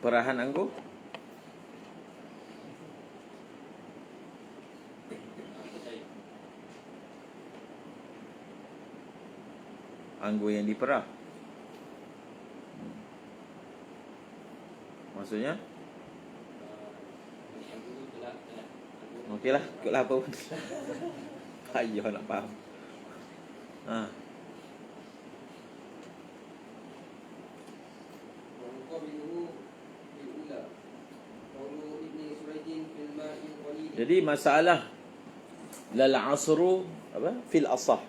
Perahan anggur. Anggur yang diperah. Maksudnya? Okeylah, ikutlah apa pun. Ayah nak faham. Jadi masalah lal asru apa? Fil asah.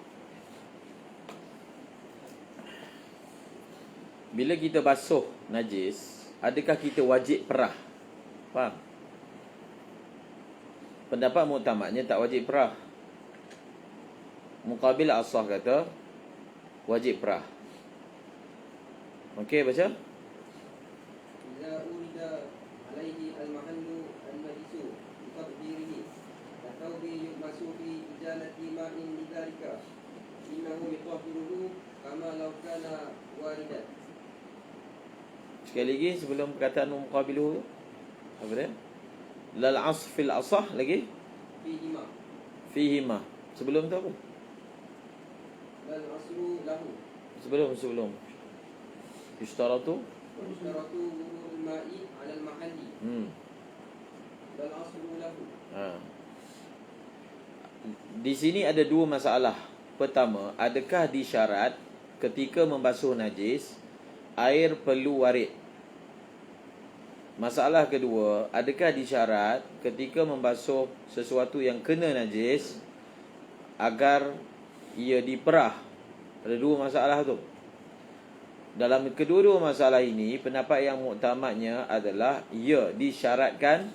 Bila kita basuh najis, adakah kita wajib perah? Faham? Pendapat muktamadnya tak wajib perah. Muqabil asah kata wajib perah. Okey, baca. Idza urida alaihi al-mahallu an-najisu bi tadbirihi atau bi yumasu fi ijalati ma'in lidzalika innahu yutahhiruhu kama law kana waridan. Sekali lagi sebelum perkataan muqabiluhu apa dia? Lal asf fil asah lagi? Fihima. Fihima. Sebelum tu apa? Lal asru lahu. Sebelum Yustaratu Yustaratu al-ma'i 'ala al-mahalli. Lal asru lahu. Di sini ada dua masalah. Pertama, adakah disyarat ketika membasuh najis air perlu warid? Masalah kedua, adakah disyarat ketika membasuh sesuatu yang kena najis agar ia diperah? Ada dua masalah tu. Dalam kedua-dua masalah ini, pendapat yang muktamadnya adalah ia disyaratkan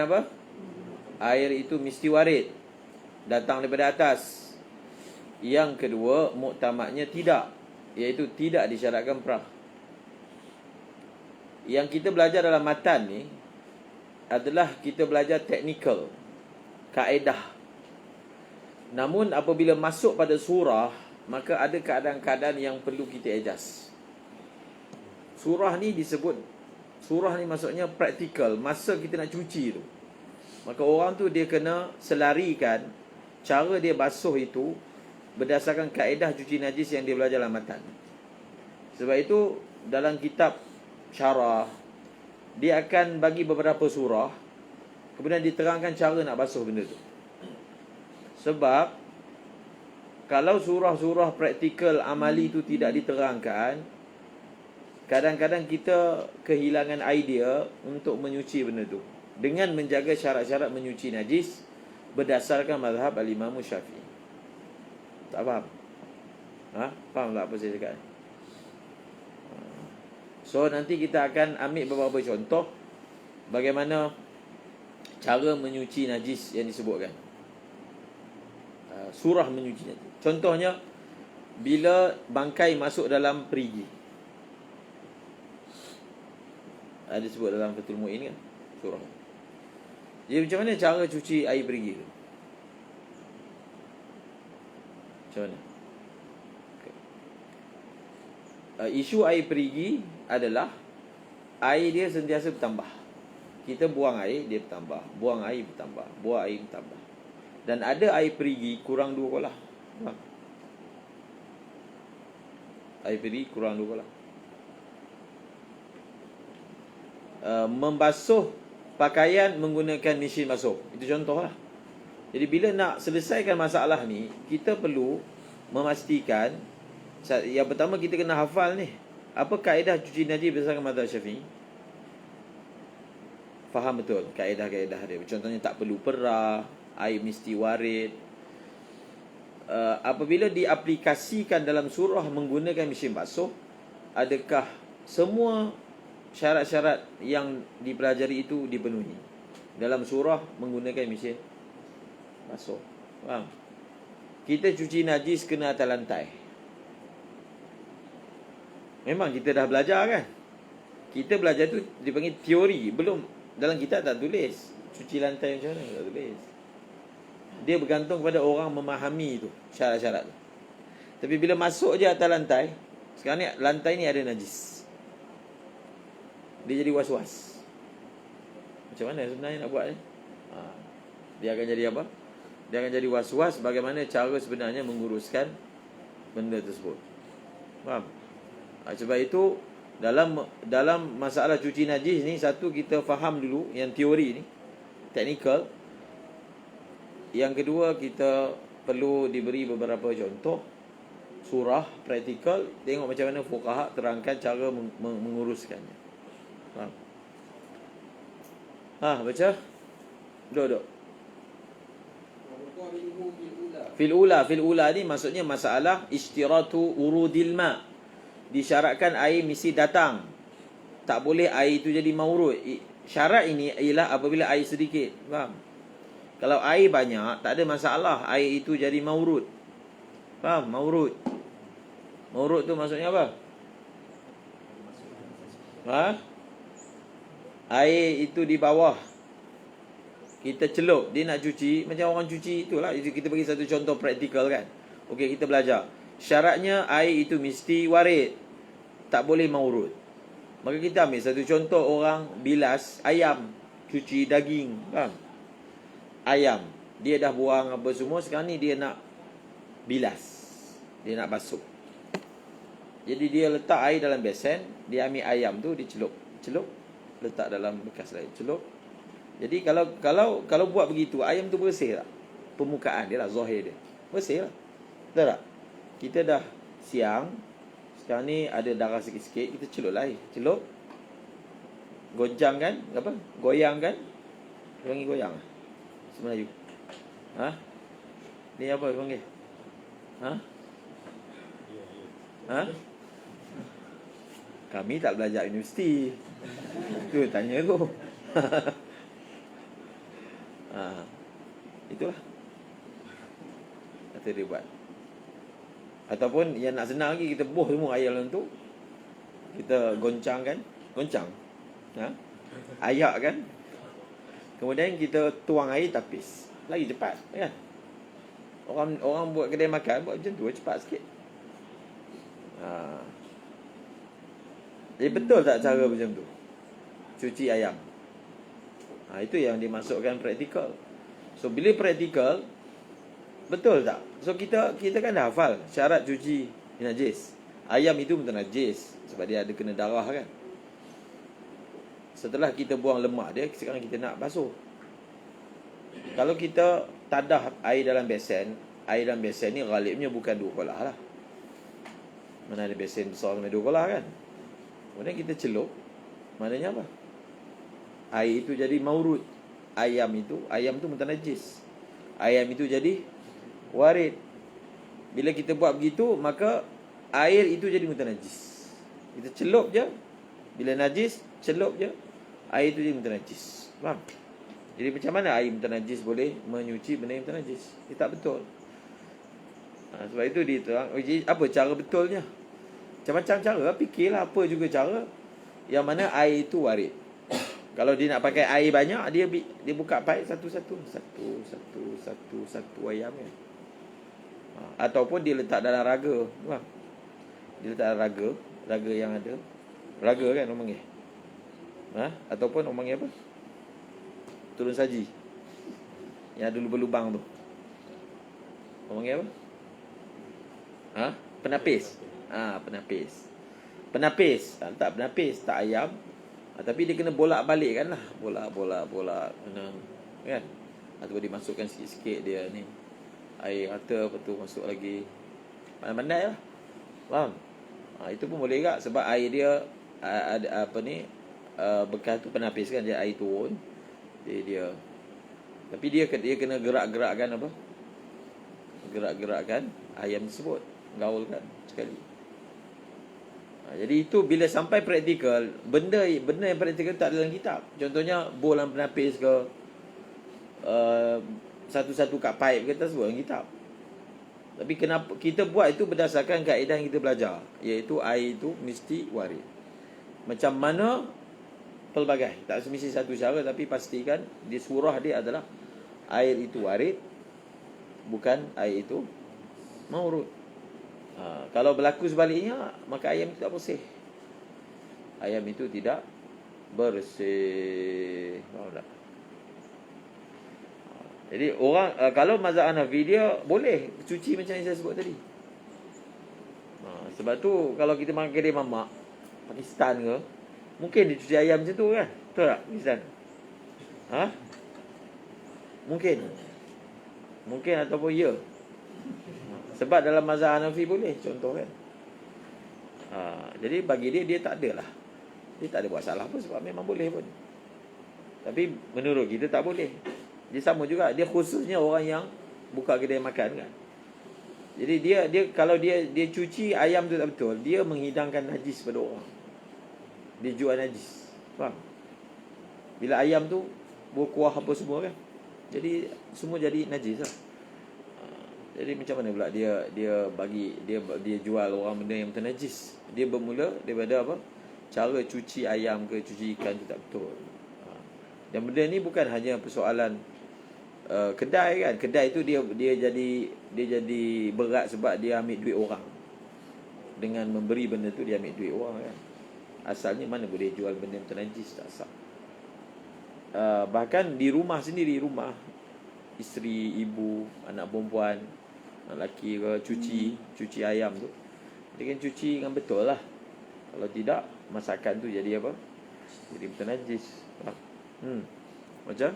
apa? Air itu mesti warid, datang daripada atas. Yang kedua, muktamadnya tidak, iaitu tidak disyaratkan perah. Yang kita belajar dalam matan ni adalah kita belajar teknikal, kaedah. Namun apabila masuk pada surah, maka ada keadaan-keadaan yang perlu kita adjust. Surah ni maksudnya praktikal, masa kita nak cuci tu. Maka orang tu dia kena selarikan cara dia basuh itu berdasarkan kaedah cuci najis yang dia belajar dalam matan. Sebab itu dalam kitab syarah dia akan bagi beberapa surah, kemudian diterangkan cara nak basuh benda tu. Sebab kalau surah-surah praktikal amali itu tidak diterangkan, kadang-kadang kita kehilangan idea untuk menyuci benda tu dengan menjaga syarat-syarat menyuci najis berdasarkan mazhab al-Imam Syafi'i. Tak faham? Faham tak apa saya cakap? So nanti kita akan ambil beberapa contoh bagaimana cara menyuci najis yang disebutkan. Surah menyuci najis. Contohnya bila bangkai masuk dalam perigi. Ada sebut dalam Fathul Mu'in kan? Surah. Jadi macam mana cara cuci air perigi tu? Macam mana? Isu air perigi adalah air dia sentiasa bertambah. Kita buang air, dia bertambah. Buang air bertambah. Buang air bertambah. Dan ada air perigi kurang 2 kolah. Air perigi kurang 2 kolah. Membasuh pakaian menggunakan mesin basuh. Itu contohlah. Jadi bila nak selesaikan masalah ni, kita perlu memastikan, yang pertama kita kena hafal ni, apa kaedah cuci najis berdasarkan mazhab Syafi'i. Faham betul kaedah-kaedah dia. Contohnya tak perlu perah, air mesti warid. Apabila diaplikasikan dalam surah menggunakan mesin basuh, adakah semua syarat-syarat yang dipelajari itu dipenuhi dalam surah menggunakan mesin basuh? Faham? Kita cuci najis kena atas lantai. Memang kita dah belajar kan? Kita belajar tu dipanggil teori. Belum, dalam kitab tak tulis cuci lantai macam mana, tak tulis. Dia bergantung kepada orang memahami tu syarat-syarat tu. Tapi bila masuk je atas lantai, sekarang ni lantai ni ada najis, dia jadi was-was. Macam mana sebenarnya nak buat ni? Dia akan jadi apa? Dia akan jadi was-was bagaimana cara sebenarnya menguruskan benda tersebut. Faham? Sebab itu dalam masalah cuci najis ni, satu kita faham dulu yang teori ni, teknikal. Yang kedua, kita perlu diberi beberapa contoh surah praktikal, tengok macam mana fuqaha terangkan cara menguruskannya. Faham? Baca. Duduk. Fil ula ni maksudnya masalah istiratu urudil ma. Disyaratkan air mesti datang. Tak boleh air itu jadi maurud. Syarat ini ialah apabila air sedikit. Faham? Kalau air banyak, tak ada masalah air itu jadi maurud. Faham? Maurud. Maurud tu maksudnya apa? Air itu di bawah, kita celup, dia nak cuci, macam orang cuci itulah. Kita bagi satu contoh praktikal kan. Okey, kita belajar. Syaratnya air itu mesti warid, tak boleh maurud. Maka kita ambil satu contoh, orang bilas ayam, cuci daging, faham? Ayam, dia dah buang apa semua, sekarang ni dia nak bilas, dia nak basuh. Jadi dia letak air dalam besen, dia ambil ayam tu, dia celup, letak dalam bekas lain, celup. Jadi kalau buat begitu, ayam tu bersih tak? Permukaan dia lah, zahir dia bersih lah. Betul tak? Kita dah siang, sekarang ni ada darah sikit-sikit, kita celup lah air. Celup, goncang kan? Apa? Goyang kan? Panggil goyang lah Melayu. Ni apa panggil? Kami tak belajar universiti. Tu tanya tu. Itulah kata dia buat. Ataupun yang nak senang lagi, kita buh semua air dalam tu, kita goncang kan, ayak kan, kemudian kita tuang air tapis, lagi cepat kan. Orang buat kedai makan buat macam tu, cepat sikit. Jadi betul tak cara macam tu cuci ayam? Itu yang dimasukkan praktikal. So bila praktikal, betul tak? So kita kan dah hafal syarat cuci najis. Ayam itu betul najis sebab dia ada kena darah kan. Setelah kita buang lemak dia, sekarang kita nak basuh. Kalau kita tadah air dalam besen ni ghalibnya bukan 2 kolah lah. Mana ada besen besar sampai 2 kolah kan. Kemudian kita celup, maknanya apa? Air itu jadi maurud. Ayam tu mutanajis. Ayam itu jadi warid. Bila kita buat begitu, maka air itu jadi mutanajis. Kita celup je, bila najis, celup je, air itu jadi mutanajis. Faham? Jadi macam mana air mutanajis boleh menyuci benda yang mutanajis? Ia tak betul. Sebab itu diterang, apa cara betulnya? Macam-macam cara, fikirlah apa juga cara yang mana air itu warid. Kalau dia nak pakai air banyak, dia buka paip satu-satu ayam kan. Ataupun dia letak dalam raga. Dia letak dalam raga yang ada. Raga kan orang panggil. Ataupun orang panggil apa? Turun saji. Yang ada lubang-lubang tu. Orang panggil apa? Penapis. Penapis. Letak penapis, tak ayam. Tapi dia kena bolak-balik kan lah. Bolak kena, kan. Ataupun dimasukkan sikit-sikit dia ni air rata, lepas tu masuk lagi. Pandai-pandai lah. Faham? Itu pun boleh tak? Sebab air dia ada bekas tu penapis kan, dia air turun. Dia tapi dia kena gerak-gerakkan apa? Gerak-gerakkan ayam tersebut, gaulkan sekali. Jadi itu bila sampai praktikal, benda yang praktikal tak ada dalam kitab. Contohnya bolan penapis ke, satu-satu kat pipe ke, tak sebut dalam kitab. Tapi kenapa kita buat itu berdasarkan kaedah yang kita belajar, iaitu air itu mesti warid. Macam mana? Pelbagai. Tak semesti satu cara, tapi pastikan di surah dia adalah air itu warid. bukan air itu maurud. Kalau berlaku sebaliknya, maka ayam itu tak bersih. Ayam itu tidak bersih. Faham tak? Jadi orang kalau mazhab Hanafi dia boleh cuci macam yang saya sebut tadi. Sebab tu kalau kita makan kedai mamak Pakistan ke, mungkin dia cuci ayam macam tu kan? Betul tak Pakistan? Mungkin ataupun ya. Sebab dalam mazhab Hanafi boleh, contoh kan. Jadi bagi dia tak adalah. Dia tak ada buat salah pun sebab memang boleh pun. Tapi menurut kita tak boleh. Dia sama juga, dia khususnya orang yang buka kedai makan kan. Jadi dia kalau dia cuci ayam tu tak betul, dia menghidangkan najis pada orang. Dia jual najis. Faham? Bila ayam tu berkuah apa semua kan. Jadi semua jadi najis lah. Jadi macam mana pula dia bagi dia jual orang benda yang najis. Dia bermula daripada apa? Cara cuci ayam ke cuci ikan tu tak betul. Dan benda ni bukan hanya persoalan kedai kan. Kedai tu dia jadi berat sebab dia ambil duit orang. Dengan memberi benda tu dia ambil duit orang kan. Asalnya mana boleh jual benda yang najis, tak sah. Bahkan di rumah sendiri, isteri, ibu, anak perempuan, anak lelaki ke cuci ayam tu, dia kan cuci dengan betul lah. Kalau tidak, masakan tu jadi apa? Jadi betul najis. Macam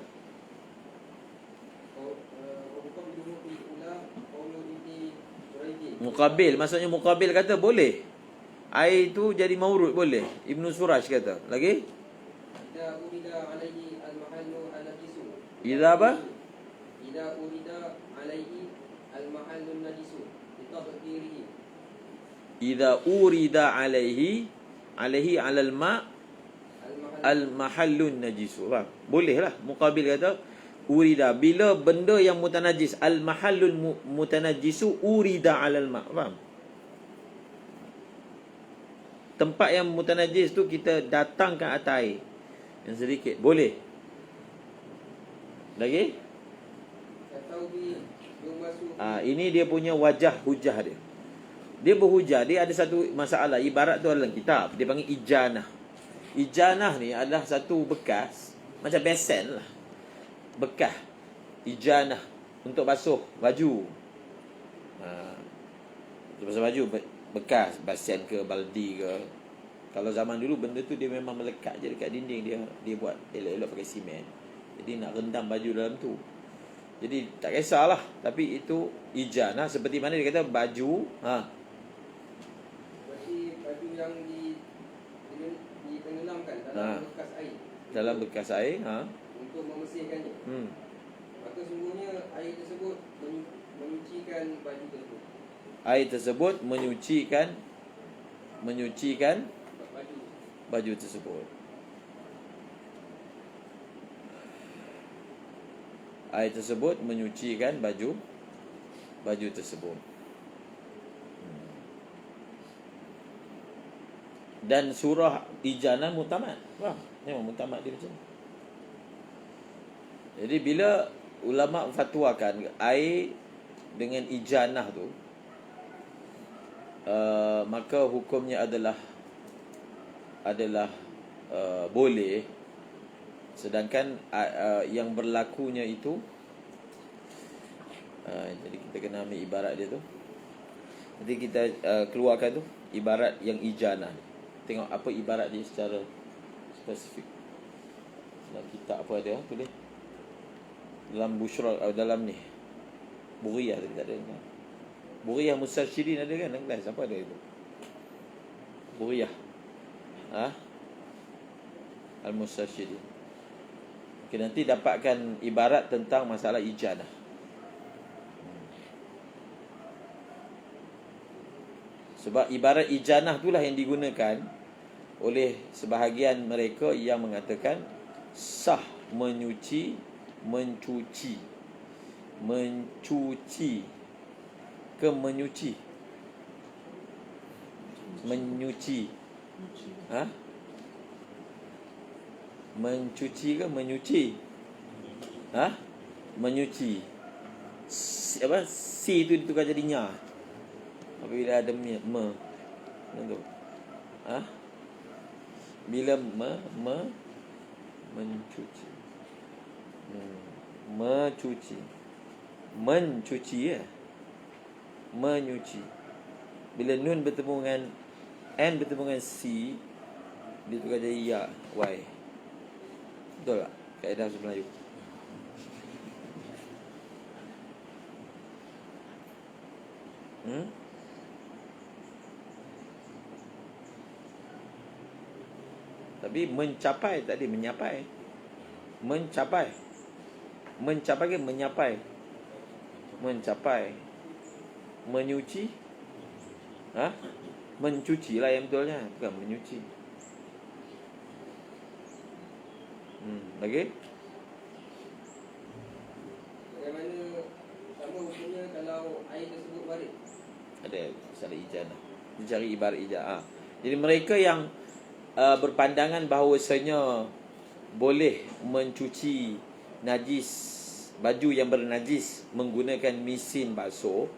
Muqabil, maksudnya Muqabil kata boleh. Air tu jadi maurud boleh. Ibnu Suraj kata. Lagi? Idza apa? Idza urida alaihi al-mahallun najisu bitadhkirihi. Idza urida alaihi alal ma al-mahallun najisu. Faham? Boleh lah. Muqabil kata urida, bila benda yang mutanajis, al-mahallul mutanajisu urida alal ma. Faham? Tempat yang mutanajis tu kita datangkan atas air yang sedikit. Boleh. Lagi? Ini dia punya wajah hujah dia. Dia berhujah, dia ada satu masalah. Ibarat tu dalam kitab, dia panggil ijanah. Ijanah ni adalah satu bekas, macam besen lah, bekas ijanah untuk basuh baju. Untuk basuh baju bekas besen ke baldi ke. Kalau zaman dulu benda tu dia memang melekat je dekat dinding, dia buat elok-elok pakai simen. Jadi nak rendam baju dalam tu. Jadi tak kisahlah, tapi itu ijanah. Seperti mana dia kata baju Berarti baju yang ditenggelamkan dalam bekas air. Dalam bekas air Untuk membersihkannya. Maka sungguhnya air tersebut menyucikan baju tersebut. Air tersebut menyucikan baju tersebut. Air tersebut menyucikan baju tersebut. Dan surah ijanah mutamad. Wah, memang mutamad dia macam ni. Jadi bila ulama fatwakan air dengan ijanah tu, maka hukumnya adalah boleh. Sedangkan yang berlakunya itu jadi kita kena ambil ibarat dia tu. Nanti kita keluarkan tu ibarat yang ijanah. Tengok apa ibarat dia secara spesifik. Dalam kitab apa ada tulis. Dalam Bushra, dalam ni Buriyah tadi tak ada kan? Buriyah Mustarsyidin ada kan? Kelas apa ada itu? Buriyah Al-Mustarsyidin. Okay, nanti dapatkan ibarat tentang masalah ijanah. Sebab ibarat ijanah itulah yang digunakan oleh sebahagian mereka yang mengatakan sah mencuci ke menyuci. Mencuci ke menyuci? Menyuci. si tu ditukar jadi nya apabila ada me. Tentu. Bila mencuci. Mencuci ya. Menyuci. Bila nun bertemu dengan n bertemu dengan c, dia tukar jadi ya, y. Betul tak? Kaedah bahasa Melayu. Tapi mencapai tadi menyapai. Mencapai ke menyapai? Mencapai. Menyuci. Mencuci lah yang betulnya, bukan menyuci. Lagi? Bagaimana sama hukumnya kalau air tersebut warid? Ada masalah ijazah. Dia cari ibarat ijazah. Jadi mereka yang berpandangan bahawasanya boleh mencuci najis, baju yang bernajis menggunakan mesin basuh,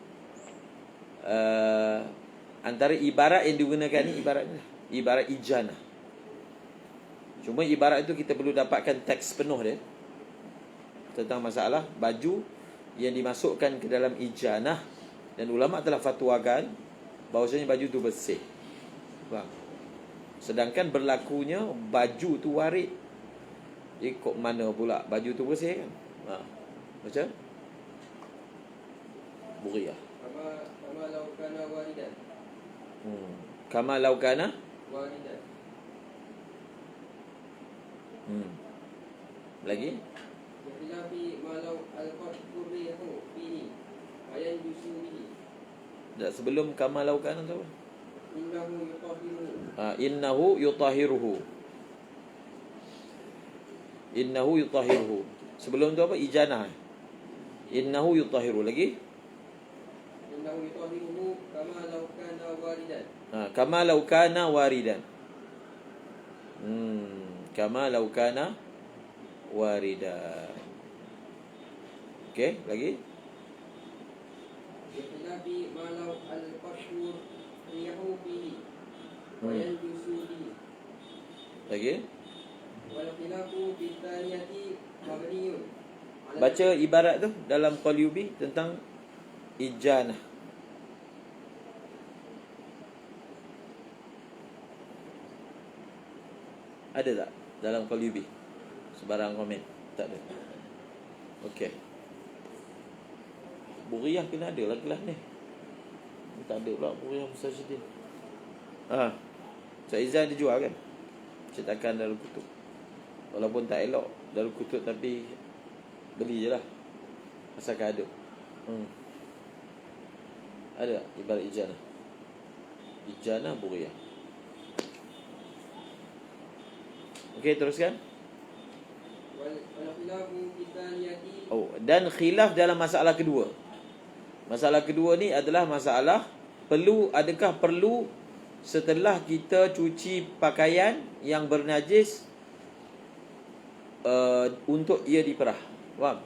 antara ibarat yang digunakan ni ibarat ijazah. Cuma ibarat itu kita perlu dapatkan teks penuh dia tentang masalah baju yang dimasukkan ke dalam ijazah, dan ulama telah fatwakan bahawasanya baju tu bersih. Faham? Sedangkan berlakunya baju tu warid. Ikut mana pula baju tu bersih kan? Macam Buriah. Kama law kana waridan. Kama law kana Waridan. Lagi? Yakhilafi ma law al-qurrihu fihi ayan yusubihi. Tak, sebelum kama law kana tu apa? Innahu yutahhiruhu. Innahu yutahhiruhu. Innahu yutahhiruhu. Sebelum tu apa? Ijanah. Innahu yutahhiru. Lagi? Innahu yutahhiruhu kama law kana waridan. Kama law kana waridan. Kama law kana waridan. Okey, lagi? Yakhilafi ma law al-qashur riyahu fihi wa yanjusu bihi. Lagi? Wal khilafu fi thaniyati mabniyun. Baca ibarat tu dalam Qalyubi tentang ijanah. Ada tak dalam Qalyubi? Sebarang komen? Tak ada. Okey. Buriah kena ada lah kelas ni. Tak ada pula Buriah Mustajidin. Saizan dia jual kan? Cetakan Darul Kutub. Walaupun tak elok Darul Kutub, tapi beli je lah, asalkan ada. Ada ibarat ijanah. Ijanah Buriah. Okey, teruskan. Wal khilafu fi thaniyati. Dan khilaf dalam masalah kedua. Masalah kedua ni adalah masalah adakah perlu setelah kita cuci pakaian yang bernajis untuk ia diperah. Faham?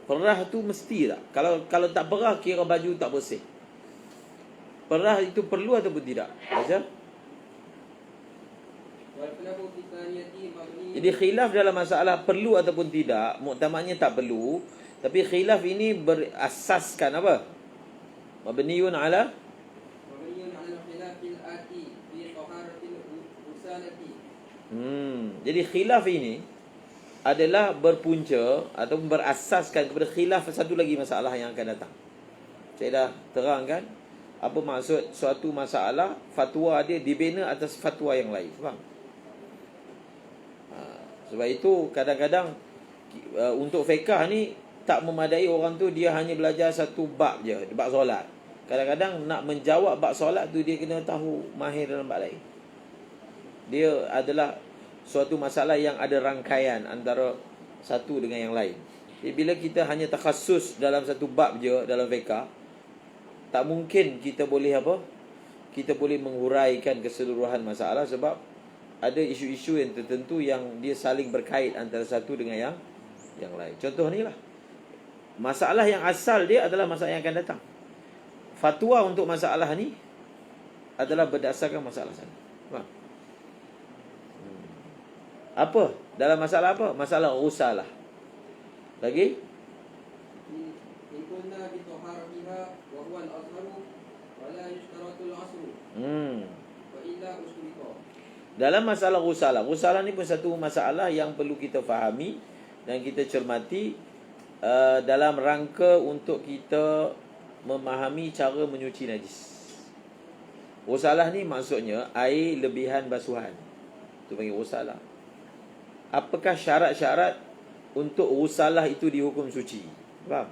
Perah tu mesti tak? Kalau tak perah, kira baju tak bersih. Perah itu perlu ataupun tidak? Baca. Wal khilafu fi thaniyati mabniyun. Jadi khilaf dalam masalah perlu ataupun tidak, muktamadnya tak perlu. Tapi khilaf ini berasaskan apa? Mabniun ala khilafil ati fi taharatil usalati. Jadi khilaf ini adalah berpunca atau berasaskan kepada khilaf satu lagi masalah yang akan datang. Saya dah terangkan apa maksud suatu masalah, fatwa dia dibina atas fatwa yang lain. Faham? Sebab itu kadang-kadang untuk fiqh ni tak memadai orang tu dia hanya belajar satu bab je, bab solat. Kadang-kadang nak menjawab bab solat tu dia kena tahu mahir dalam bab lain. Dia adalah suatu masalah yang ada rangkaian antara satu dengan yang lain. Jadi bila kita hanya takhasus dalam satu bab je dalam fiqh, tak mungkin kita boleh apa? Kita boleh menghuraikan keseluruhan masalah, sebab ada isu-isu yang tertentu yang dia saling berkait antara satu dengan yang lain. Contoh ni lah. masalah yang asal dia adalah masalah yang akan datang. Fatwa untuk masalah ni adalah berdasarkan masalah sana. Faham? Apa? Dalam masalah apa? Masalah usalah. Lagi? إن كنا بطهارتها وهو الأظهر ولا يشترط العصر وإلا أشرط. Dalam masalah usalah ni pun satu masalah yang perlu kita fahami dan kita cermati dalam rangka untuk kita memahami cara menyuci najis. Usalah ni maksudnya air lebihan basuhan. Itu panggil usalah. Apakah syarat-syarat untuk usalah itu dihukum suci? Faham?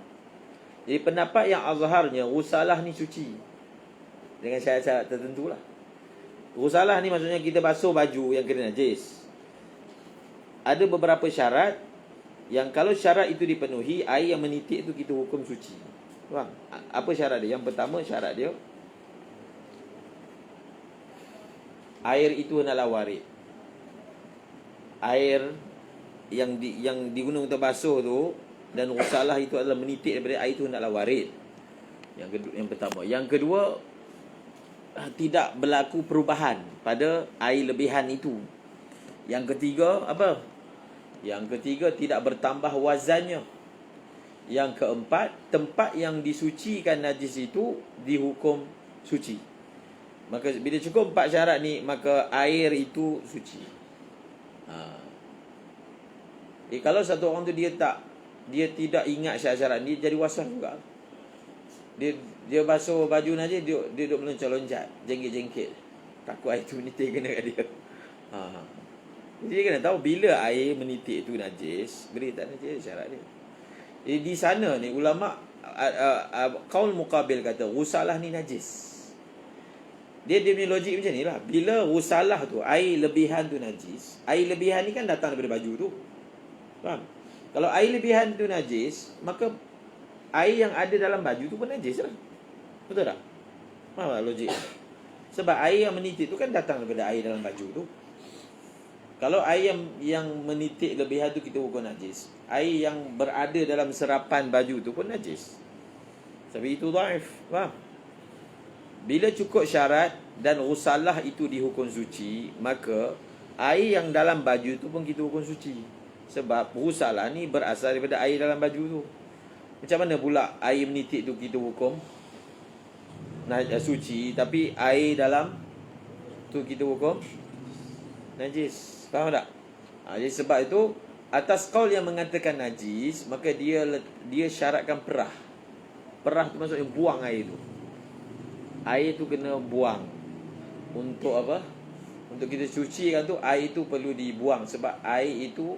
Jadi pendapat yang azharnya usalah ni suci dengan syarat-syarat tertentu lah. Usalah ni maksudnya kita basuh baju yang kena najis. Ada beberapa syarat yang kalau syarat itu dipenuhi, air yang menitik itu kita hukum suci. Faham? Apa syarat dia? Yang pertama syarat dia, air itu hendaklah warid. Air yang digunakan untuk basuh tu dan usalah itu adalah menitik daripada air itu hendaklah warid. Yang pertama. Yang kedua, tidak berlaku perubahan pada air lebihan itu. Yang ketiga apa? Yang ketiga, tidak bertambah wazannya. Yang keempat, tempat yang disucikan najis itu dihukum suci. Maka bila cukup 4 syarat ni, maka air itu suci. Kalau satu orang tu dia tidak ingat syarat-syarat ni, jadi waswas juga. Dia basuh baju najis, dia duduk meloncat-loncat, jengkit-jengkit. Takut air tu menitik kena kat dia. Jadi dia kena tahu bila air menitik tu najis, bila tak najis syarat dia. Jadi di sana ni ulama qaul muqabil kata usalah ni najis. Dia punya logik macam ni lah. Bila usalah tu, air lebihan tu najis, air lebihan ni kan datang daripada baju tu. Faham? Kalau air lebihan tu najis, maka air yang ada dalam baju tu pun najis lah. Betul tak? Faham tak logik? Sebab air yang menitik tu kan datang daripada air dalam baju tu. Kalau air yang menitik lebihan tu kita hukum najis, air yang berada dalam serapan baju tu pun najis. Sebab itu dhaif. Faham? Bila cukup syarat dan usalah itu dihukum suci, maka air yang dalam baju tu pun kita hukum suci. Sebab usalah ni berasal daripada air dalam baju tu. Macam mana pula air menitik tu kita hukum suci, tapi air dalam tu kita hukum najis. Faham tak? Jadi sebab itu atas qaul yang mengatakan najis, maka dia syaratkan perah. Perah tu maksudnya buang air tu. Air tu kena buang. Untuk apa? Untuk kita cucikan tu, air tu perlu dibuang. Sebab air itu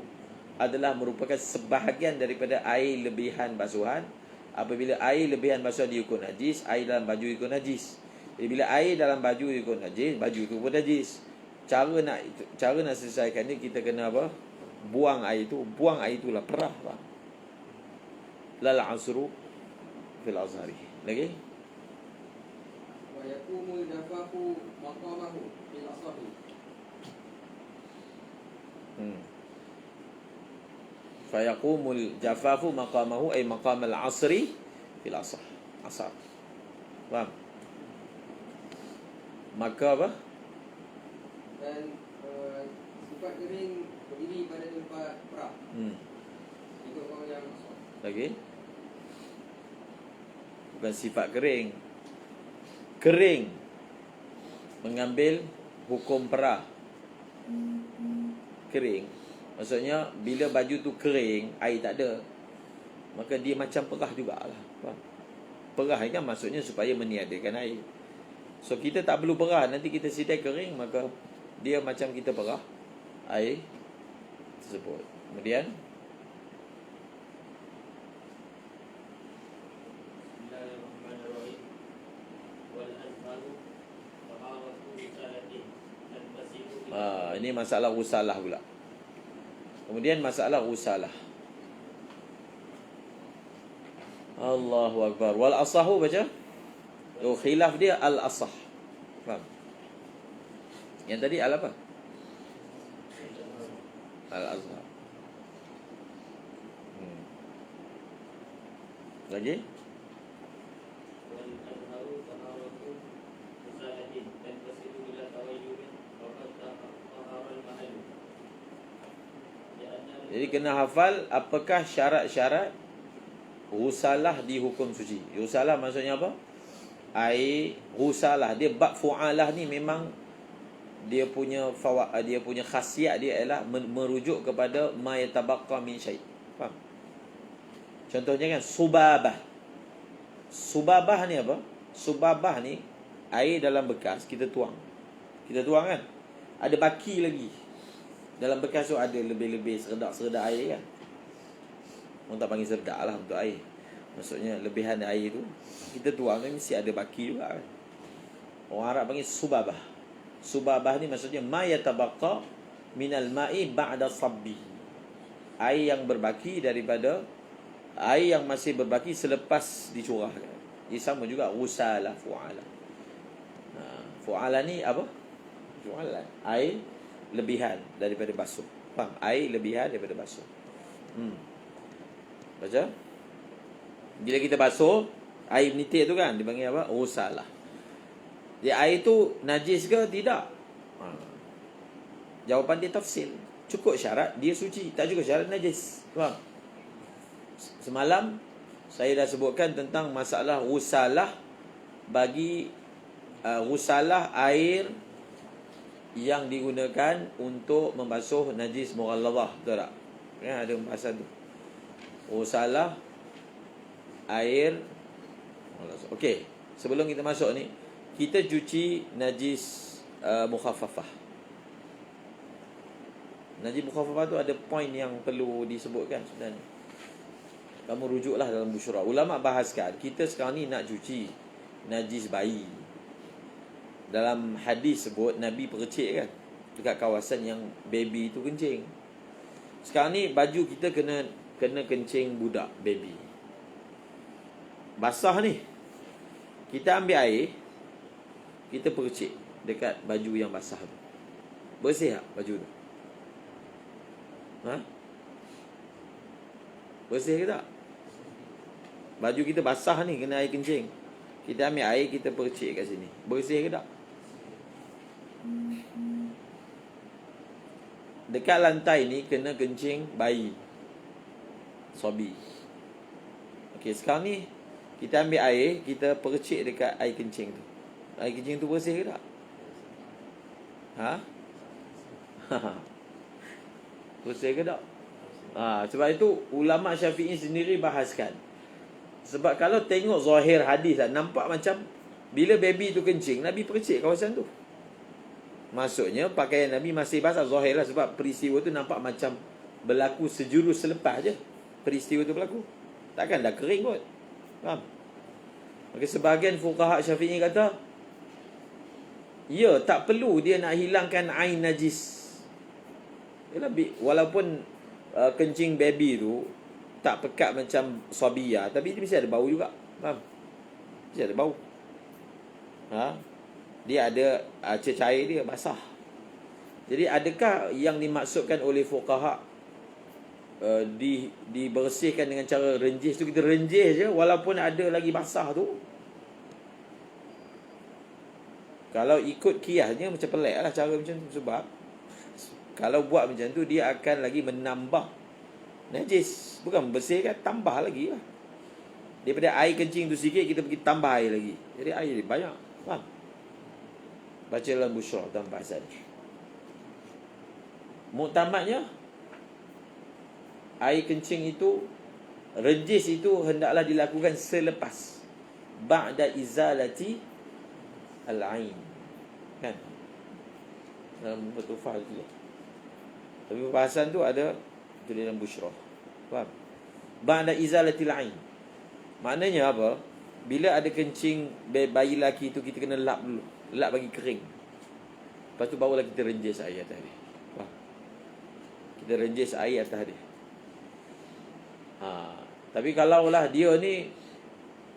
adalah merupakan sebahagian daripada air lebihan basuhan. Apabila air lebihan basuhan dihukum najis, air dalam baju dihukum najis. Jadi bila air dalam baju dihukum najis, baju tu pun najis. Cara nak selesaikan ni, kita kena apa? Buang air tu. Buang air itulah perah. Lal asru fil azhari. Lagi? Wa yakumul jafafu maqamahu fil asahi. Fayaqumul jafafu maqamahu ay maqam al-asri fil asah. Asar. Faham? Maka apa? Dan sifat kering berdiri pada tempat perah. Ikut orang yang asal. Lagi? Bukan sifat kering. Kering mengambil hukum perah. Kering maksudnya bila baju tu kering, air tak ada, maka dia macam perah jugalah. Faham? Perah kan maksudnya supaya meniadakan air. So kita tak perlu perah, nanti kita sidai kering, maka dia macam kita perah air tersebut. Kemudian ini masalah usalah pula. Kemudian masalah usalah. Allahu Akbar. Wal asahu baca? Oh, khilaf dia al asah. Faham? Yang tadi al apa? Al azhar. Lagi? Jadi kena hafal apakah syarat-syarat ghusalah di hukum suci. Ghusalah maksudnya apa? Air ghusalah. Dia bab fu'alah ni memang dia punya khasiat dia ialah merujuk kepada ma yatabaqqa min syai'. Faham? Contohnya kan subabah. Subabah ni apa? Subabah ni air dalam bekas kita tuang. Kita tuang kan? Ada baki lagi. Dalam bekas tu ada lebih-lebih seredak air kan. Orang tak panggil seredak lah untuk air. Maksudnya lebihan air tu kita tuang kan mesti ada baki juga kan. Orang Arab panggil subabah. Subabah ni maksudnya ma yatabaqqa minal ma'i ba'da sabbi. Air yang berbaki daripada air yang masih berbaki selepas dicurahkan. Ia sama juga ghusalah fu'ala. Fu'ala ni apa? Fu'ala. Air lebihan daripada basuh. Faham? Air lebihan daripada basuh. Baca. Bila kita basuh air menitik tu kan dipanggil apa? Ghusalah. Dia air tu najis ke tidak? Jawapan dia tafsil. Cukup syarat dia suci, tak cukup syarat najis. Faham? Semalam saya dah sebutkan tentang masalah ghusalah bagi ghusalah air yang digunakan untuk membasuh najis mughalladhah, betul tak? Ya, ada pembahasan tu. Ghusalah air. Okey, sebelum kita masuk ni, kita cuci najis mukhaffafah. Najis mukhaffafah tu ada poin yang perlu disebutkan sebenarnya. Kamu rujuklah dalam Busyra. Ulama bahaskan, kita sekarang ni nak cuci najis bayi. Dalam hadis sebut Nabi percik kan dekat kawasan yang baby tu kencing. Sekarang ni baju kita kena kencing budak baby. Basah ni. Kita ambil air, kita percik dekat baju yang basah tu. Bersih tak baju tu? Bersih ke tak? Baju kita basah ni, kena air kencing. Kita ambil air, kita percik kat sini. Bersih ke tak? Dekat lantai ni kena kencing bayi, sobi. Okey, sekarang ni kita ambil air, kita percik dekat air kencing tu. Air kencing tu bersih ke tak? Bersih ke tak? Sebab itu ulama Syafi'i sendiri bahaskan. Sebab kalau tengok zahir hadis nampak macam bila baby tu kencing, Nabi percik kawasan tu. Maksudnya pakaian Nabi masih basah, zahir lah. Sebab peristiwa tu nampak macam berlaku sejurus selepas je peristiwa tu berlaku. Takkan dah kering kot. Faham? Maka sebahagian fuqaha Syafi'i kata, ya, tak perlu dia nak hilangkan ain najis. Yalah, walaupun kencing baby tu tak pekat macam sabiyah, tapi dia mesti ada bau juga. Faham? Mesti ada bau. Dia ada cecair dia basah. Jadi adakah yang dimaksudkan oleh fuqaha dibersihkan dengan cara renjis tu, kita renjis je walaupun ada lagi basah tu? Kalau ikut kiasnya macam pelik lah cara macam tu. Sebab kalau buat macam tu, dia akan lagi menambah najis. Bukan membersihkan, tambah lagi lah. Daripada air kencing tu sikit, kita pergi tambah air lagi. Jadi air dia banyak. Faham? Baca dalam Busyra dalam bahasan ni. Muktamadnya, air kencing itu, renjis itu hendaklah dilakukan selepas ba'da izalati al-ain. Kan? Dalam Fatufah tu. Tapi bahasan tu ada di dalam Busyra. Faham? Ba'da izalati al-ain. Maknanya apa? Bila ada kencing bayi lelaki tu, kita kena lap dulu. Lap bagi kering. Lepas tu barulah kita renjis air atas dia. Faham? Kita renjis air atas dia. Tapi kalaulah dia ni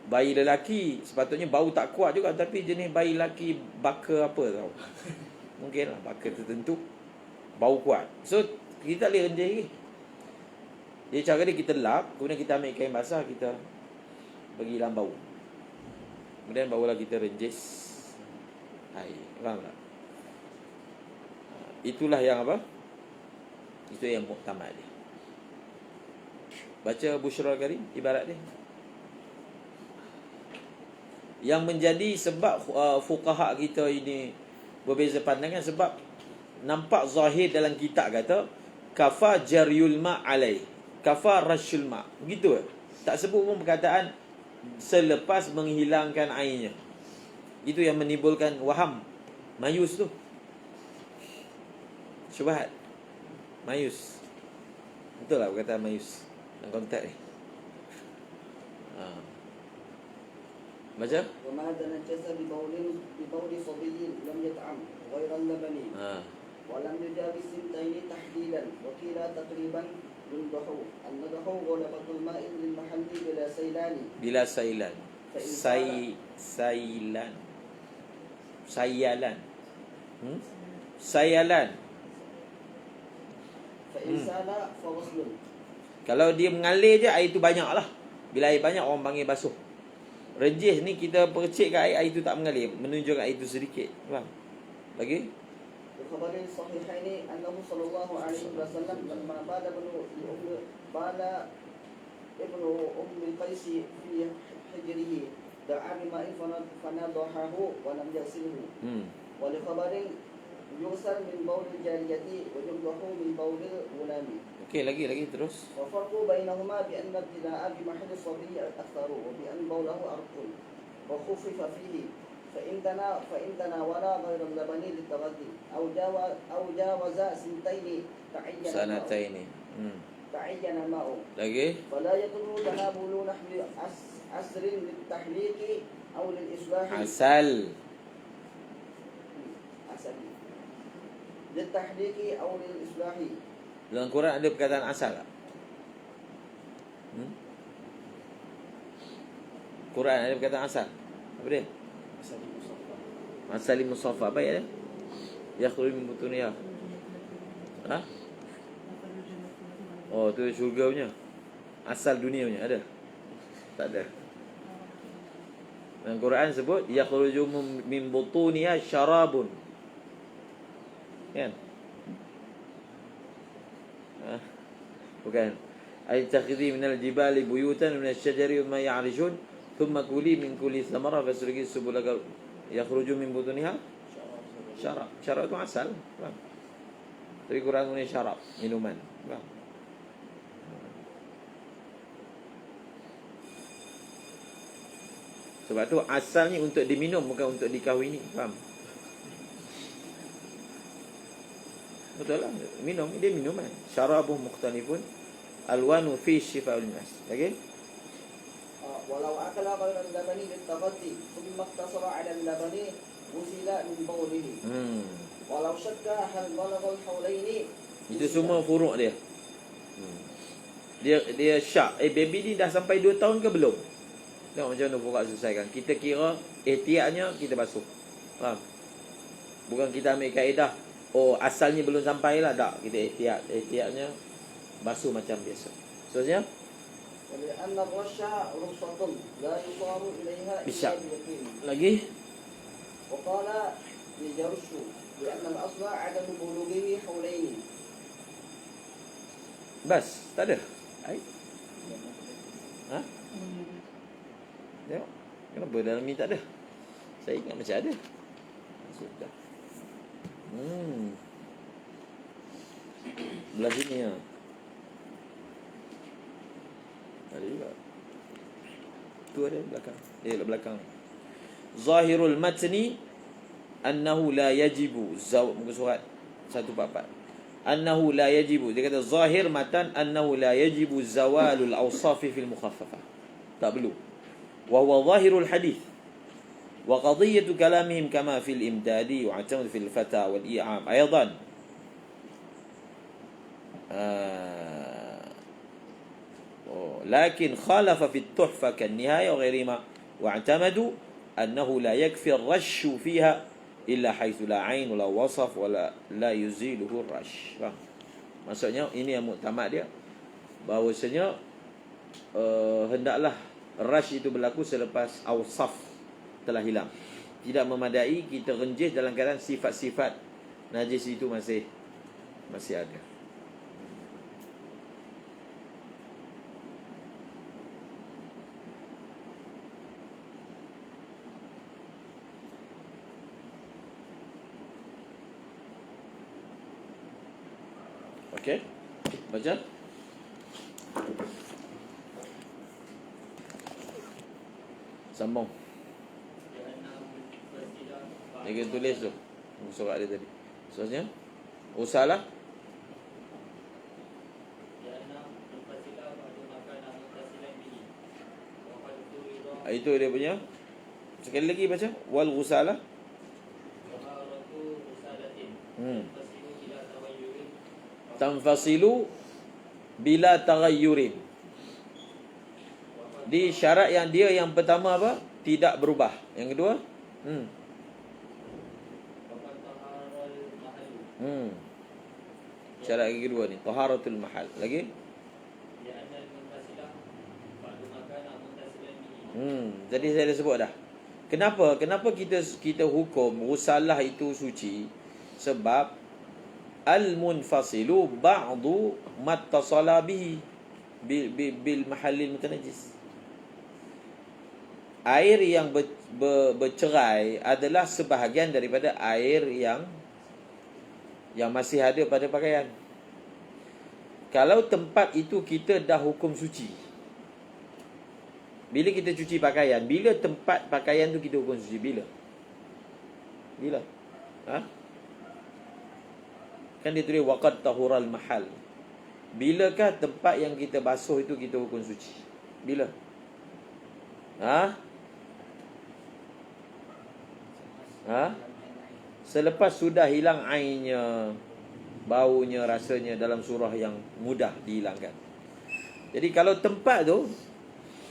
bayi lelaki, sepatutnya bau tak kuat juga, tapi jenis bayi lelaki baka apa tau. Mungkin lah baka tertentu bau kuat. So kita tak boleh renjis lagi. Jadi cara dia kita lap, kemudian kita ambil kain basah, kita pergi dalam bau. Kemudian barulah kita renjis air. Faham tak? Itulah yang apa? Itu yang muktamad dia. Baca Bushrul Karim ibarat dia. Yang menjadi sebab fuqaha kita ini berbeza pandangan sebab nampak zahir dalam kitab kata kafa jaryul ma alai, kafa rasyul ma. Begitu. Tak sebut pun perkataan selepas menghilangkan airnya. Itu yang menimbulkan waham. Mayus tu. Syubhat. Mayus. Betul lah perkataan mayus dalam konteks ni. Baca. وما تنجس ببول صبي لم يطعم غير اللبن ولم يجاوز سنتين تحديدا وقيل تقريبا ينضح النضح غلبة الماء للمحل بلا سيلان Sailan. Sayalan. فإن سال فغسل. Kalau dia mengalir je, air tu banyak lah. Bila air banyak, orang panggil basuh. Rejih ni kita percikkan air tu tak mengalir, menunjukkan air tu sedikit. Faham? Lagi? بخبر الصحيحين أنه صلى الله عليه وسلم لما بال ابن أم القيس في حجره دعا بماء فنضحه ولم يغسله. ولخبر يغسل من بول الجارية ويمضح من بول الغلام. Okey, lagi terus. وفرق بينهما بأن ابتداء بمحل الصبي أكثر وبأن بوله أرق وخفف فيه فإن تناول غير اللبن للتغذي أو جاوز سنتين Sanataini. تعين الماء Lagi? فلا يضر تناول نحو عسر للتحليق أو للإصلاح Asal. للتحليق أو للإصلاح. Dalam Quran ada perkataan asal tak? Quran ada perkataan asal. Apa dia? Asal musaffa. Apa ya dia? Yakhruju min butuniha. Ha? Oh, tu syurga punya. Asal dunia punya ada? Tak ada. Dalam Quran sebut yakhruju min butuniha syarabun. Kan? Bukan. Ay takhidhi minal jibali buyutan minal syajari ma ya'rishun thumma kuli min kulli thamara fasluki subulaka yakhruju min butuniha syarab. Syarab itu asal. Faham? Tapi Quran punya syarab, minuman. Faham? Sebab tu asalnya untuk diminum, bukan untuk dikahwini. Faham? Betul lah. Minum. Dia minuman. Syarabuh mukhtalifun. Alwanu fi shifa'ul nas. Lagi? ولو أكل غير اللبن للتغذي ثم اقتصر على اللبن غسل من بوله. ولو شك هل بلغ الحولين. Itu semua furuk dia. Dia syak. Baby ni dah sampai 2 tahun ke belum? Tengok macam mana furuk selesaikan. Kita kira ihtiyatnya kita basuh. Faham? Bukan kita ambil kaedah asalnya belum sampai lah. Tak. Kita ihtiyatnya basuh macam biasa. Seterusnya ولأن الرش رخصة لا يصار إليها bisa. إلا بيقين. Lagi? وقال يجرش لأن الأصل عدم بلوغه حولين. Bas, tak ada. Air. Ha? Tengok. Kenapa dalam ni tak ada? Saya ingat macam ada. Sudah. Belah sini ya. Ada juga. Tu ada belakang. Belakang. Zahirul matni annahu la yajibu muka surat 144. Annahu la yajibu. Dia kata zahir matan annahu la yajibu zawalul awsafi fil mukhaffafah. Tak perlu. Wa huwa zahirul hadith. Wa qadiyatu kalamihim kama fil imdadi wa atamad fil fata wal i'am aidan. لكن خالف في التحفة كالنهاية وغيرهما واعتمدوا أنه لا يكفي الرش فيها إلا حيث لا عين ولا وصف ولا لا يزيله الرش. Maksudnya ini yang muktamad dia, bahawasanya hendaklah Rash itu berlaku selepas awsaf telah hilang. Tidak memadai kita renjis dalam keadaan sifat-sifat najis itu masih ada. Okey. Baca. Sambung. Dia kena tulis tu surat dia tadi. Seterusnya usalah. Itu dia punya. Sekali lagi baca. Wal ghusalah. Tanfasilu bila taghayyurin. Di syarat yang pertama apa? Tidak berubah. Yang kedua? Syarat yang kedua ni, taharatul mahal. Lagi? Jadi saya dah sebut dah. Kenapa kita hukum ghusalah itu suci? Sebab al-munfasilu ba'du mattasala bihi bil mahallil mutanajjis. Air yang bercerai adalah sebahagian daripada air yang masih ada pada pakaian. Kalau tempat itu kita dah hukum suci, bila kita cuci pakaian, bila tempat pakaian tu kita hukum suci? Bila? Kan dia tulis waqad tahural mahal. Bilakah tempat yang kita basuh itu kita hukum suci? Bila? Selepas sudah hilang ainnya, baunya, rasanya dalam surah yang mudah dihilangkan. Jadi kalau tempat tu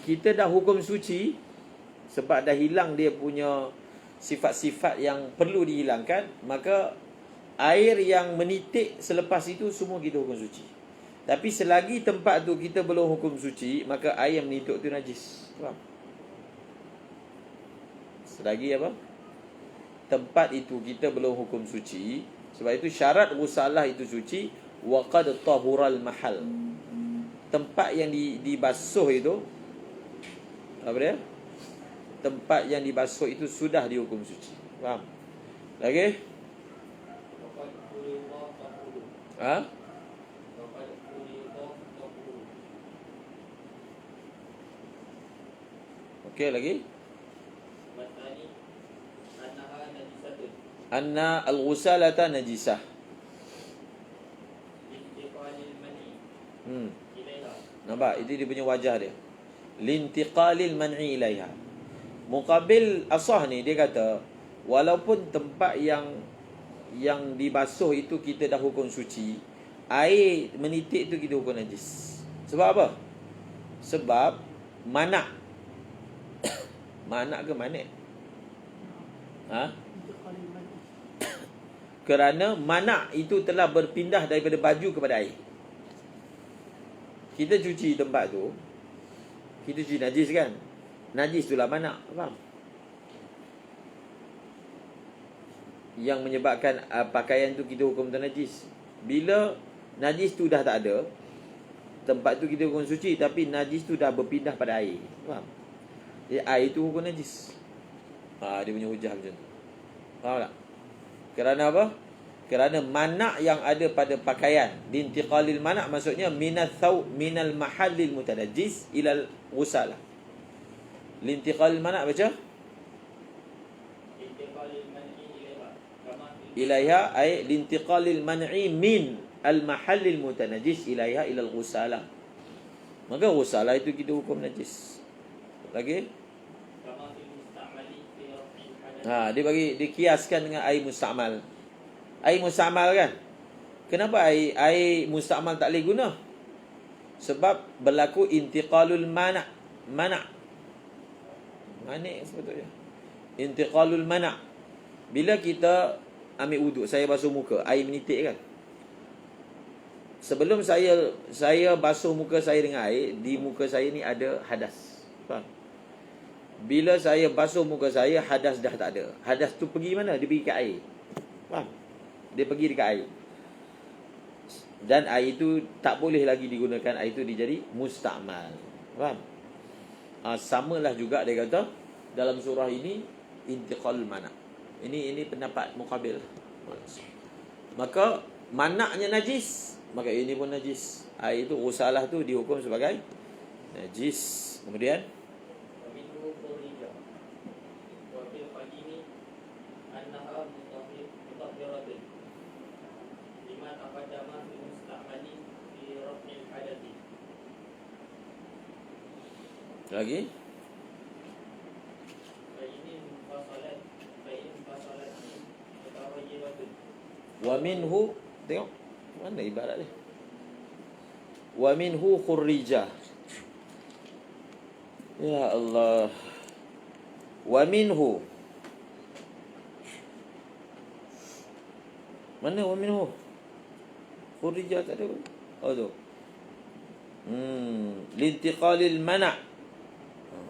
kita dah hukum suci sebab dah hilang dia punya sifat-sifat yang perlu dihilangkan, maka air yang menitik selepas itu semua kita hukum suci. Tapi selagi tempat tu kita belum hukum suci, maka air yang menitik tu najis. Faham? Selagi apa? Tempat itu kita belum hukum suci. Sebab itu syarat ghusalah itu suci. Waqad tahural mahal. Tempat yang dibasuh itu, apa dia? Tempat yang dibasuh itu sudah dihukum suci. Faham? Lagi? Okey, lagi? Anna al-ghusalata najisah. Nampak? Itu dia punya wajah dia. Lintiqalil man'i ilaiha. Muqabil asah ni dia kata, walaupun tempat yang dibasuh itu kita dah hukum suci, air menitik tu kita hukum najis. Sebab apa? Sebab manak. Manak ke manik? Kerana manak itu telah berpindah daripada baju kepada air. Kita cuci tempat tu, kita cuci najis kan? Najis itulah manak. Faham? Yang menyebabkan pakaian tu kita hukum najis. Bila najis tu dah tak ada, tempat tu kita hukum suci, tapi najis tu dah berpindah pada air. Faham? Jadi air tu hukum najis. Dia punya hujah macam tu. Faham tak? Kerana apa? Kerana manak yang ada pada pakaian. Lintiqalil manak maksudnya minal mahallil mutanajjis ilal ghusalah. Lintiqalil manak baca? Ilaiha ay lintiqalil man'i min al mahallil mutanajjis ilaiha ilal ghusalah. Maka ghusalah itu kita hukum najis. Lagi? Dia kiaskan dengan air musta'mal. Air musta'mal kan? Kenapa air musta'mal tak boleh guna? Sebab berlaku intiqalul manak. Manik sebetulnya. Intiqalul manak. Bila kita ambil wuduk, saya basuh muka, air menitik kan? Sebelum saya basuh muka saya dengan air, di muka saya ni ada hadas. Faham? Bila saya basuh muka saya, hadas dah tak ada. Hadas tu pergi mana? Dia pergi ke air. Faham? Dia pergi dekat air. Dan air itu tak boleh lagi digunakan. Air itu dijadi musta'mal. Faham? Samalah juga dia kata dalam surah ini intiqal mana. Ini pendapat muqabil. Maka manaknya najis, maka ini pun najis. Air itu usalah tu dihukum sebagai najis. Kemudian lagi wa minhu, tengok mana ibarat dia, wa minhu khurrija. Ya Allah, wa minhu, mana wa minhu khurrija? Tak ada. Oh tu lintiqalil mana'.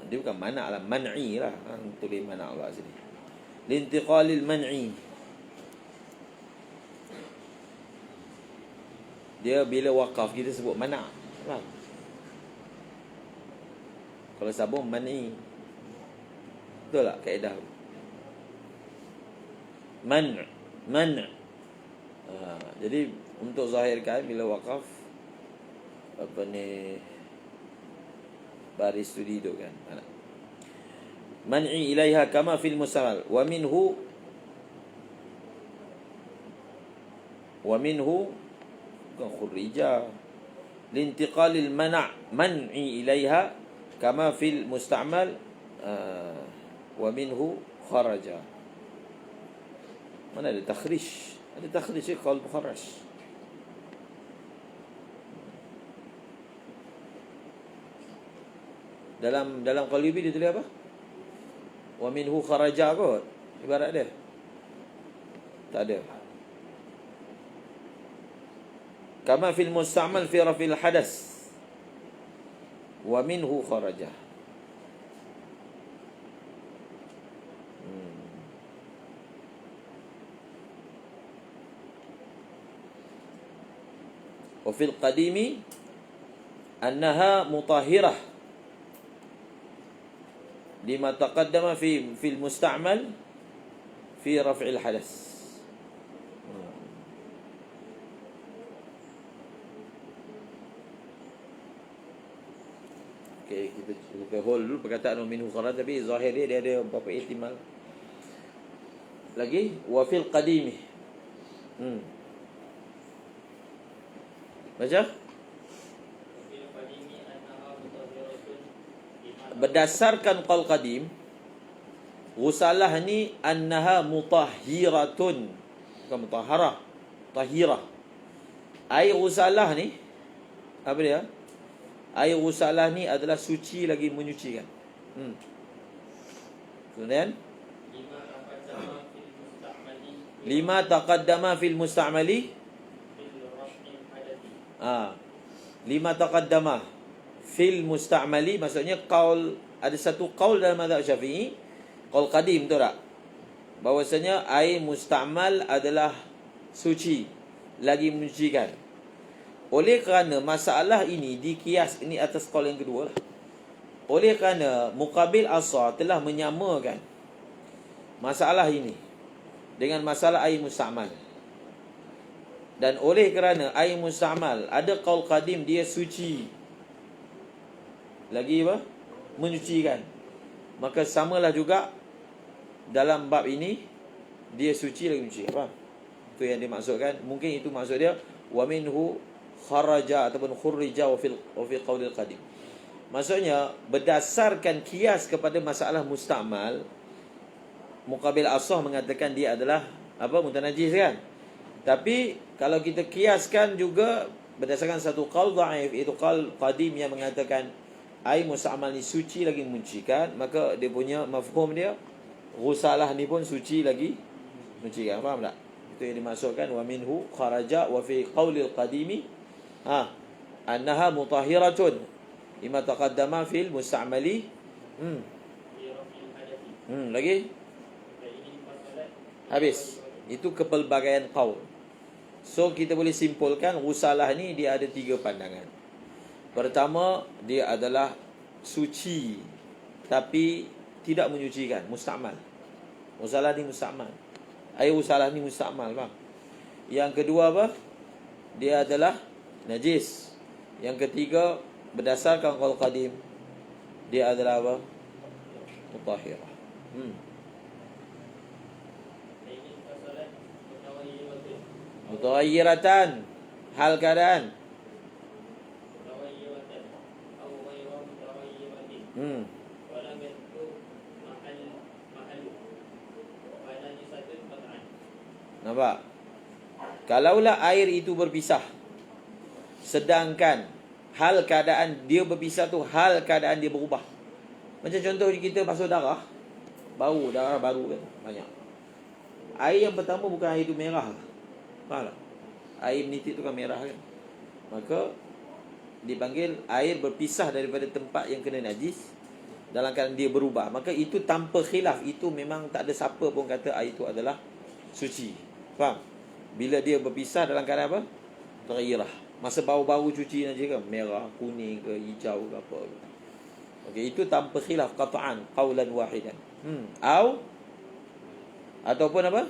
Dia bukan mana' lah, man'i lah. Tulis mana' kat sini. Lintiqalil man'i. Dia bila wakaf kita sebut mana'. Faham? Kalau sabung man'i. Betul tak kaedah? Man'. Jadi untuk zahirkan bila wakaf, apa ni, baris tu tu kan, man'i ilaiha kama fil mustamal wa minhu bukan khurrija, lintiqalil man'i ilaiha kama fil musta'mal wa minhu kharaja. Mana ada takhrij? Ada takhrij qaul mukharraj. Dalam Qalibi dia tulis apa? Wa minhu kharaja kot. Ibarat dia. Tak ada. Kama fil musta'mal fi rafil hadas. Wa minhu kharaja. Wa fil qadimi annaha mutahhirah lima taqaddama fil musta'mal fi raf'il hadas. Okey, kita hold dulu perkataan minhu kharaj, tapi zahir dia ada beberapa ihtimal. Lagi wa fil qadimi. Baca. Berdasarkan qaul qadim, ghusalah ni annaha mutahhiratun, bukan mutahharah, tahirah. Air ghusalah ni apa dia? Air ghusalah ni adalah suci lagi menyucikan. Kemudian lima taqaddama fil musta'mali. Lima taqaddama fil musta'mali, maksudnya qaul, ada satu qaul dalam mazhab Syafi'i, qaul qadim, betul tak? Bahwasanya air musta'mal adalah suci lagi menyucikan. Oleh kerana masalah ini dikias ini atas qaul yang kedua lah. Oleh kerana Muqabil Asar telah menyamakan masalah ini dengan masalah air musta'mal. Dan oleh kerana air musta'mal ada qaul qadim dia suci lagi apa? Menyucikan. Maka samalah juga dalam bab ini, dia suci lagi menyucikan. Faham? Itu yang dimaksudkan. Mungkin itu maksud dia wa minhu kharaja ataupun khurrija wa fi qaulil qadim. Maksudnya berdasarkan kias kepada masalah musta'mal, Muqabil Asah mengatakan dia adalah apa? Mutanajis kan? Tapi kalau kita kiaskan juga berdasarkan satu qaul dhaif, itu qaul qadim yang mengatakan air musta'mal ni suci lagi menyucikan, maka dia punya mafhum dia ghusalah ni pun suci lagi menyucikan. Faham tak? Itu yang dimaksudkan wa minhu kharaja wa fi qaulil qadimi annaha mutahhiratun lima taqaddama fil musta'mali Hmm. Lagi? Habis. Itu kepelbagaian qaul. So kita boleh simpulkan ghusalah ni dia ada 3 pandangan. Pertama, dia adalah suci tapi tidak menyucikan, musta'mal. Ghusalah ni musta'mal. Air ghusalah ni musta'mal, faham? Yang kedua apa? Dia adalah najis. Yang ketiga, berdasarkan qaul qadim, dia adalah apa? Mutahhirah. Mutaghayyiratan, hal keadaan. Nampak? Kalaulah air itu berpisah, sedangkan hal keadaan dia berpisah tu, hal keadaan dia berubah. Macam contoh kita basuh darah, bau darah baru kan, banyak. Air yang pertama bukan air itu merah. Faham tak? Air menitik tu kan merah kan. Maka dipanggil air berpisah daripada tempat yang kena najis dalam keadaan dia berubah. Maka itu tanpa khilaf, itu memang tak ada siapa pun kata air itu adalah suci. Faham? Bila dia berpisah dalam keadaan apa? Taghayyirah. Masa bau-bau cuci aja kan, merah, kuning ke, hijau ke apa. Okey, itu tanpa khilaf qat'an, qaulan wahidan. Ataupun apa?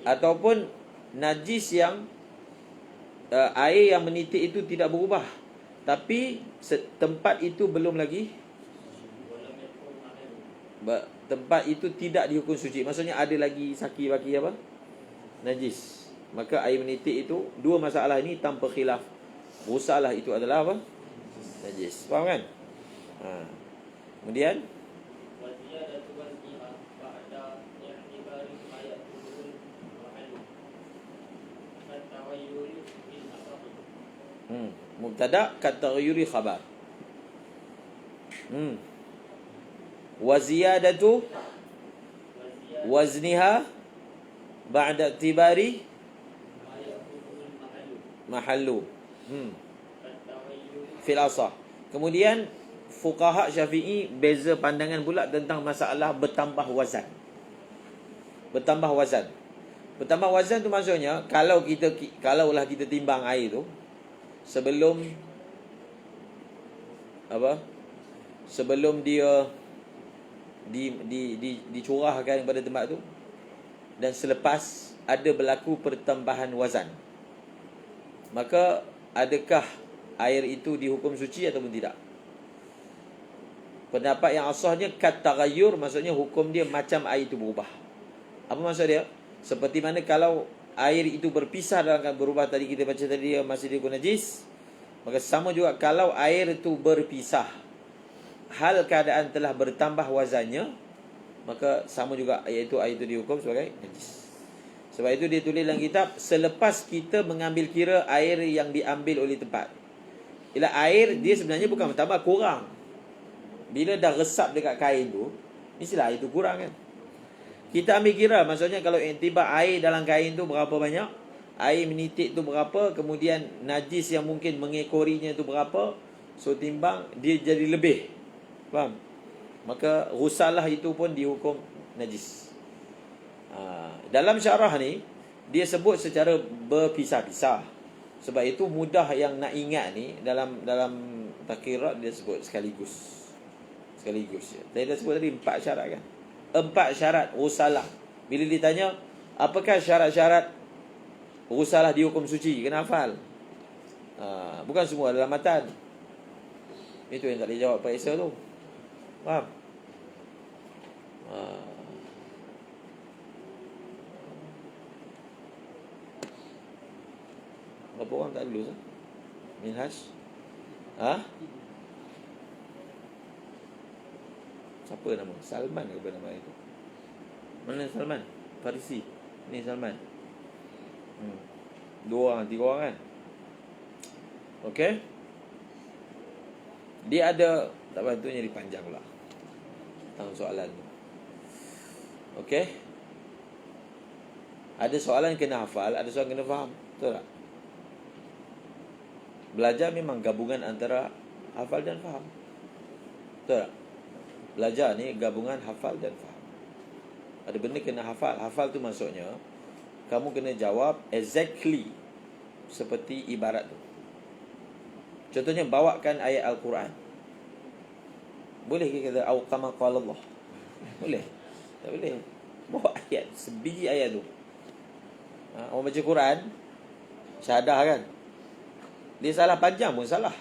Ataupun najis yang air yang menitik itu tidak berubah, tapi tempat itu belum lagi, tempat itu tidak dihukum suci. Maksudnya ada lagi saki baki apa? Najis. Maka air menitik itu, dua masalah ini tanpa khilaf. Ghusalah itu adalah apa? Najis. Faham kan? Kemudian mubtada kataghayyuri khabar. Wa ziyadatu wazniha ba'da i'tibari mahallu fil asah. Kemudian fuqaha Syafi'i beza pandangan pula tentang masalah bertambah wazan. Bertambah wazan. Bertambah wazan tu maksudnya kalaulah kita timbang air tu sebelum apa? Sebelum dia dicurahkan pada tempat tu dan selepas ada berlaku pertambahan wazan, maka adakah air itu dihukum suci ataupun tidak? Pendapat yang asahnya kat taghayyur, maksudnya hukum dia macam air itu berubah. Apa maksud dia? Seperti mana kalau air itu berpisah dalam keadaan berubah, tadi kita baca tadi dia masih dihukum najis, maka sama juga kalau air itu berpisah, hal keadaan telah bertambah wazannya, maka sama juga iaitu air itu dihukum sebagai najis. Sebab itu dia tulis dalam kitab, selepas kita mengambil kira air yang diambil oleh tempat, ialah air dia sebenarnya bukan bertambah, kurang. Bila dah resap dekat kain tu, mestilah air tu kurang kan. Kita ambil kira, maksudnya kalau tiba air dalam kain tu berapa banyak, air menitik tu berapa, kemudian najis yang mungkin mengekorinya tu berapa, so timbang dia jadi lebih. Faham? Maka ghusalah itu pun dihukum najis. Dalam syarah ni dia sebut secara berpisah-pisah. Sebab itu mudah yang nak ingat ni, dalam takirat dia sebut sekaligus. Sekaligus. Dia sebut tadi 4 syarat kan. 4 syarat ghusalah. Bila ditanya apakah syarat-syarat ghusalah dihukum suci, kena hafal. Bukan semua dalam matan. Itu yang tak boleh jawab Pak Isa tu. Faham? Berapa orang tak lulus? Minhaj? Siapa nama? Salman ke apa nama itu? Mana Salman? Farisi. Ni Salman. 2 orang, 3 orang kan? Okey. Dia ada, tak bantu jadi panjang pula tentang soalan tu. Okey. Ada soalan kena hafal, ada soalan kena faham. Betul tak? Belajar memang gabungan antara hafal dan faham. Betul tak? Belajar ni gabungan hafal dan faham. Ada benda kena hafal. Hafal tu maksudnya kamu kena jawab exactly seperti ibarat tu. Contohnya bawakan ayat Al-Quran. Boleh ke kata au kama qala Allah? Boleh? Tak boleh. Bawa ayat, sebiji ayat tu. Orang baca Quran, syahadah kan? Dia salah panjang pun salah.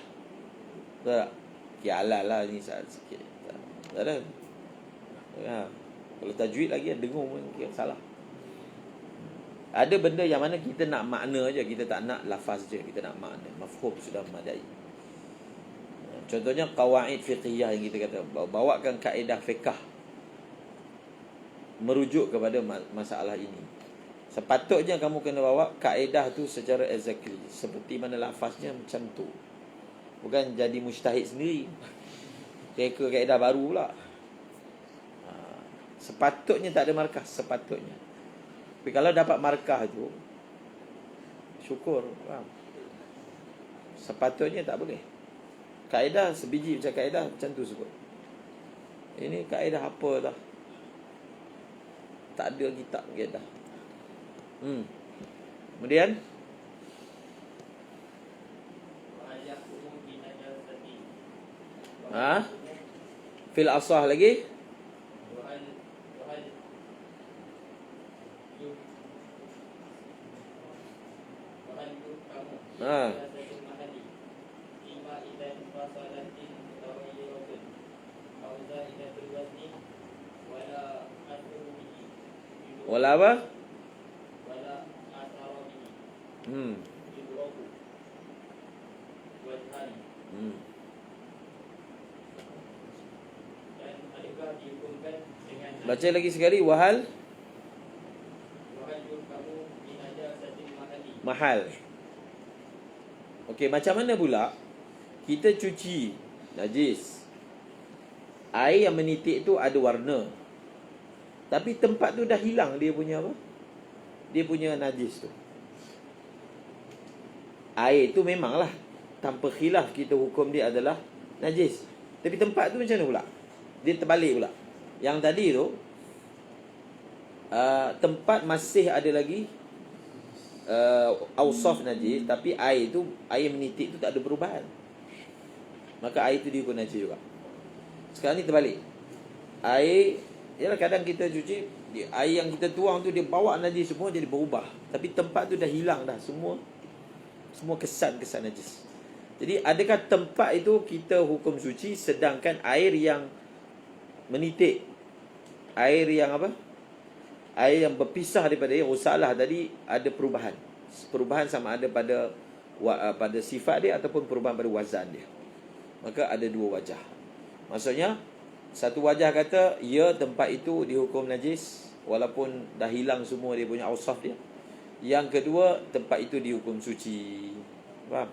Betul tak? Kialah lah ni salah sikit. Tak ada. Kalau tajwid lagi dengung pun kira salah. Ada benda yang mana kita nak makna je, kita tak nak lafaz je, kita nak makna. Mafhum sudah memadai. Contohnya qawaid fiqhiyah yang kita kata, bawakan kaedah fiqh merujuk kepada masalah ini. Sepatutnya kamu kena bawa kaedah tu secara exactly, seperti mana lafaznya macam tu. Bukan jadi mujtahid sendiri, reka kaedah baru pula. Sepatutnya tak ada markah, sepatutnya. Tapi kalau dapat markah tu, syukur, faham? Sepatutnya tak boleh. Kaedah sebiji macam kaedah macam tu sebut. Ini kaedah apa dah? Tak ada kitab kaedah. Kemudian fil asah lagi. Wala apa? Baca lagi sekali. Wahal mahal. Okey, macam mana pula kita cuci najis? Air yang menitik tu ada warna, tapi tempat tu dah hilang dia punya apa? Dia punya najis tu. Air tu memanglah tanpa khilaf kita hukum dia adalah najis. Tapi tempat tu macam mana pula? Dia terbalik pula. Yang tadi tu tempat masih ada lagi awsaf najis, tapi air tu, air menitik tu tak ada perubahan. Maka air tu dihukum najis juga. Sekarang ni terbalik. Air, yalah kadang kita cuci, air yang kita tuang tu dia bawa najis semua jadi berubah. Tapi tempat tu dah hilang dah semua kesan-kesan najis. Jadi adakah tempat itu kita hukum suci, sedangkan air yang menitik, air yang apa? Air yang berpisah daripada air rusalah tadi ada perubahan. Perubahan sama ada pada sifat dia ataupun perubahan pada wazan dia. Maka ada dua wajah. Maksudnya satu wajah kata ya tempat itu dihukum najis walaupun dah hilang semua dia punya ausaf dia. Yang kedua, tempat itu dihukum suci. Faham?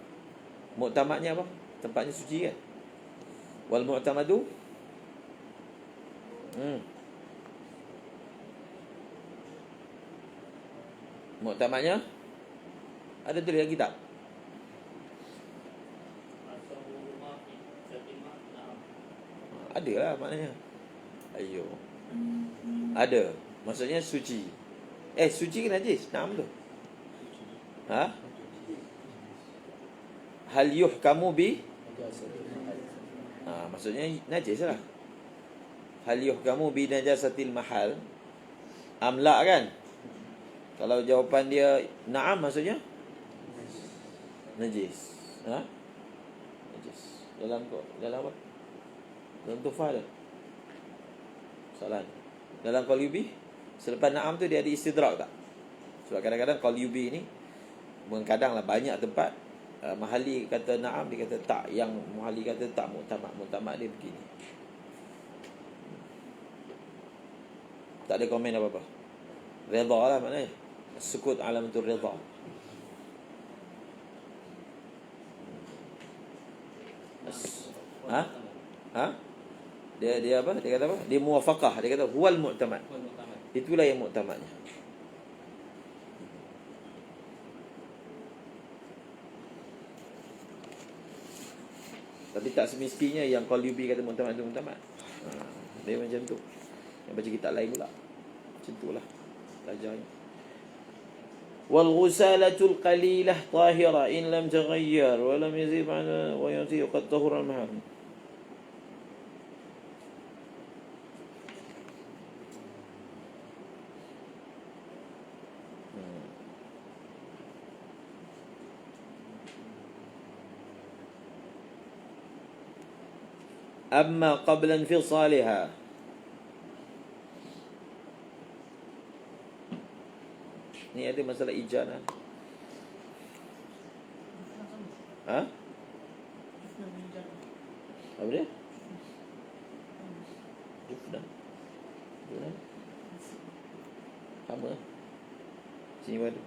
Muktamadnya apa? Tempatnya suci kan? Wal mu'tamadu muktamadnya ada tulis dalam kitab. Ada lah maknanya. Ayo. Ada. Maksudnya suci. Suci ke najis? Naam tu. Hal yuhkamu bi? Maksudnya najis lah. Hal yuhkamu bi najasatil mahal? Amla kan? Kalau jawapan dia na'am, maksudnya najis. Najis. Dalam apa? Dalam tufah ada soalan. Dalam qaul yubi, selepas na'am tu dia ada istidrak tak? Sebab kadang-kadang qaul yubi ni kadanglah banyak tempat mahali kata na'am, dia kata tak, yang mahali kata tak, muktamad dia begini. Tak ada komen apa-apa. Redha lah maknanya. Sukut alamatul redha. Dia apa? Dia kata apa? Dia muwafaqah. Dia kata huwal mu'tamad. Itulah yang mu'tamadnya. Tapi tak semestinya yang Qalyubi kata muktamad tu muktamad. Dia macam tu. Yang baca kitab lain pula. Macam tu lah belajarnya. Wal ghusalatul qalilah tahira in lam taghayyar wa lam yazid ma'na wa yuti qad tahura al-mahal. أما قبل انفصالها ni ada masalah ijazah. Ha? Apa dia? Jufna. Jufna. Sama. Sini ada.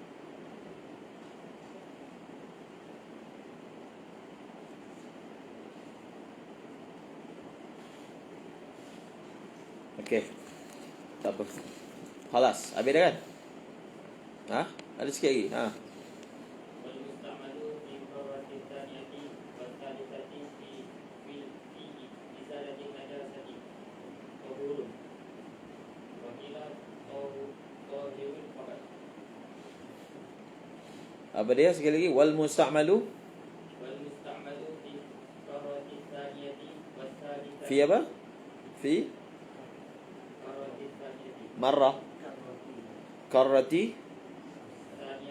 Okey. Tak apa. Khalas. Habis dah kan? Ha? Ada sikit lagi. Ha. Apa dia sekali lagi? Wal musta'malu fi apa? Fi marrah karrati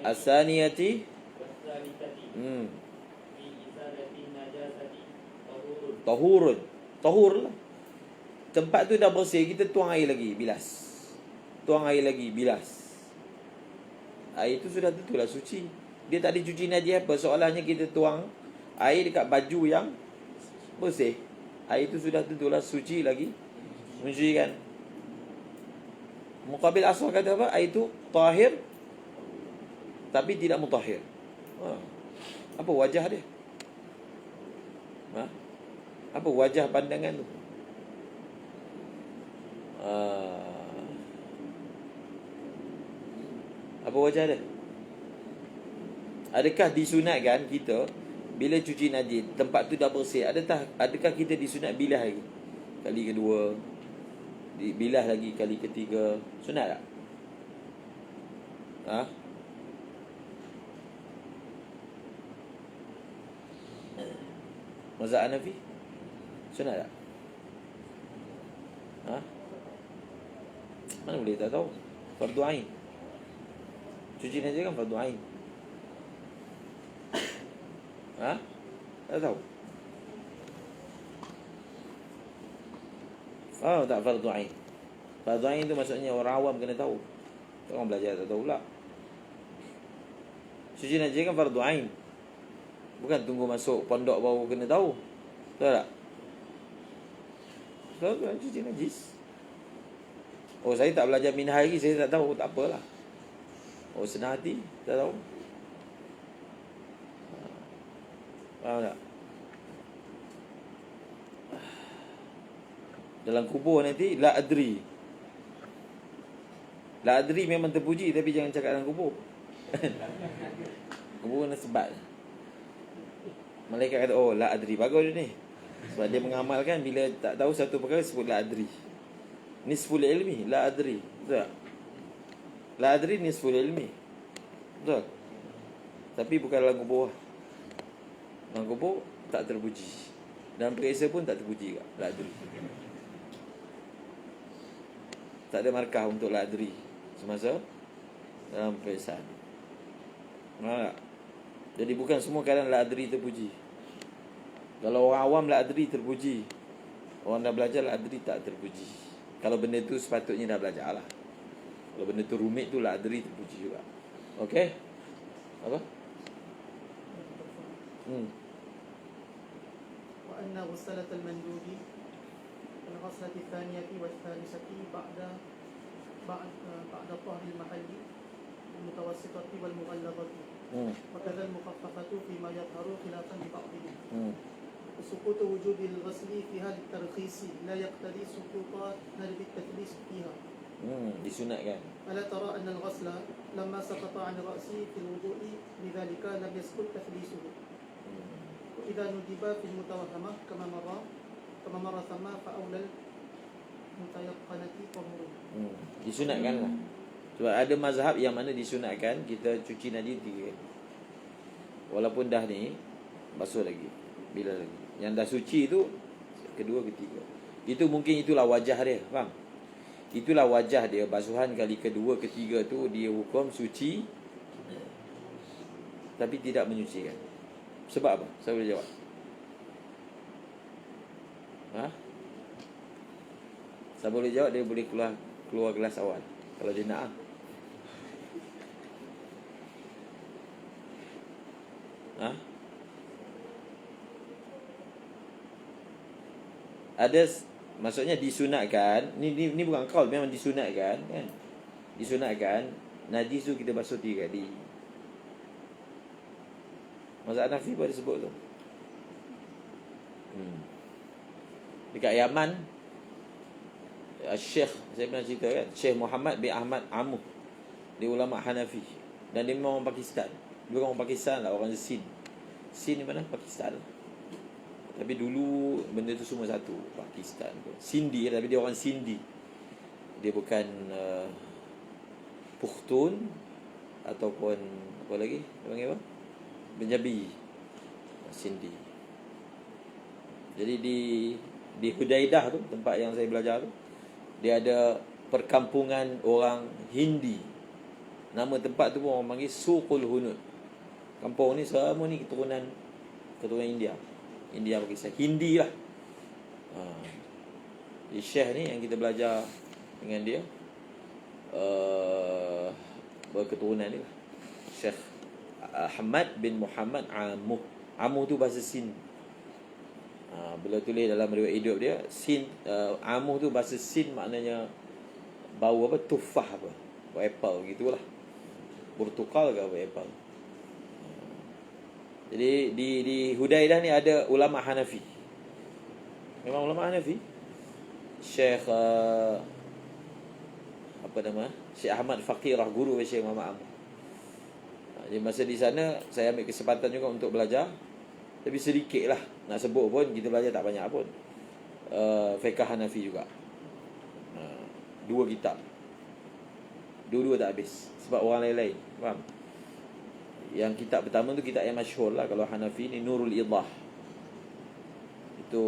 asaniyati tahurun. Tahur lah. Tempat tu dah bersih, kita tuang air lagi, bilas. Tuang air lagi, bilas. Air tu sudah tentulah suci. Dia tak ada cuci najis apa. Soalannya kita tuang air dekat baju yang bersih. Air tu sudah tentulah suci lagi. Mencucikan. Muqabil asal kata apa? Air tu tahir tapi tidak mutahhir. Apa wajah dia? Apa wajah pandangan tu? Apa wajah dia? Adakah disunatkan kita bila cuci najis tempat tu dah bersih, adakah kita disunat bilah lagi? Kali kedua, bilah lagi kali ketiga. Sunat tak? Ha? Mazhab Hanafi? Sunat tak? Ha? Mana boleh tak tahu? Fardu ain. Cuci najis kan fardu ain. Ha? Tak tahu. Oh, tak fardu ain. Fardu ain tu maksudnya orang awam kena tahu. Orang belajar tak tahu pula. Cuci najis kan fardu ain. Bukan tunggu masuk pondok baru kena tahu. Betul tak? Betul kan cuci najis. Oh, saya tak belajar minhaj lagi, saya tak tahu. Tak apalah. Oh, senang hati. Tak tahu. Faham tak? Dalam kubur nanti la adri. La adri memang terpuji, tapi jangan cakap dalam kubur. Kubur nak sebab. Malaikat kata, oh la adri, bagus dia ni. Sebab dia mengamalkan bila tak tahu satu perkara sebut la adri. Nisful ilmi, la adri. Betul tak? La adri nisful ilmi. Betul? Tapi bukan dalam kubur. Dalam kubur tak terpuji. Dalam periksa pun tak terpuji juga. La adri. Tak ada markah untuk la adri semasa dalam periksaan. Nampak tak? Jadi bukan semua keadaan la adri terpuji. Kalau orang awam la adri terpuji. Orang dah belajar la adri tak terpuji. Kalau benda tu sepatutnya dah belajar lah. Kalau benda tu rumit tu la adri terpuji juga. Okey? Apa? وأن غسالة المندوب الغسلة الثانية والثالثة بعد طهر المحل المتوسطة والمغلظة وكذا المخففة فيما يظهر خلافا لبعضهم. سقوط وجوب الغسل فيها للترخيص لا يقتضي سقوط ندب التثليث فيها. disunatkan. ألا ترى أن الغسل لما سقط عن رأسي في الوضوء لذلك لم يسقط تثليثه وإذا ندب في المتوهمة كما مر ثم فأولى المتيقنة طهور. Disunatkan lah. Sebab ada mazhab yang mana disunatkan kita cuci najis 3 kali. Walaupun dah ni basuh lagi. Bila lagi? Yang dah suci tu kedua, ketiga. Itu mungkin itulah wajah dia, faham? Itulah wajah dia. Basuhan kali kedua, ketiga tu dia hukum suci tapi tidak menyucikan. Sebab apa? Saya boleh jawab. Saya boleh jawab, dia boleh keluar kelas awal kalau dia nak. Ada, maksudnya disunatkan. Ni bukan qaul, memang disunatkan kan. Disunatkan najis tu kita basuh 3 kali. Mazhab Hanafi pun ada sebut tu. Dekat Yaman, Syekh, saya pernah cerita kan, Syekh Muhammad bin Ahmad Amuh, dia ulama Hanafi dan dia memang orang Pakistan. Dia orang Pakistan lah, orang Sind. Sind di mana? Pakistan. Tapi dulu benda tu semua satu, Pakistan tu. Sindi, tapi dia orang Sindi. Dia bukan Pushtun ataupun apa lagi? Dia panggil apa? Punjabi. Sindi. Jadi di Hudaidah tu, tempat yang saya belajar tu, dia ada perkampungan orang Hindi. Nama tempat tu pun orang panggil Suqul Hunud. Kampung ni semua ni keturunan India. India Pakistan, Hindi lah. Syekh ni yang kita belajar dengan dia, berketurunan dia lah. Syekh Ahmad bin Muhammad Amuh. Amuh tu bahasa Sind. Bila tulis dalam riwayat hidup dia, Sind, Amuh tu bahasa Sind maknanya bau apa? Tufah apa? Bau apple gitulah. Portugal ke apa apple. Jadi di Hudaidah ni ada ulama Hanafi. Memang ulama Hanafi. Syekh apa nama? Syekh Ahmad Faqirah, guru Syekh Muhammad Amuh. Jadi masa di sana saya ambil kesempatan juga untuk belajar. Tapi sedikit lah. Nak sebut pun kita belajar tak banyak pun. Fiqh Hanafi juga. 2 kitab. Dua-dua tak habis. Sebab orang lain-lain. Faham? Yang kitab pertama tu kitab yang masyhur lah. Kalau Hanafi ni Nurul Idah. Itu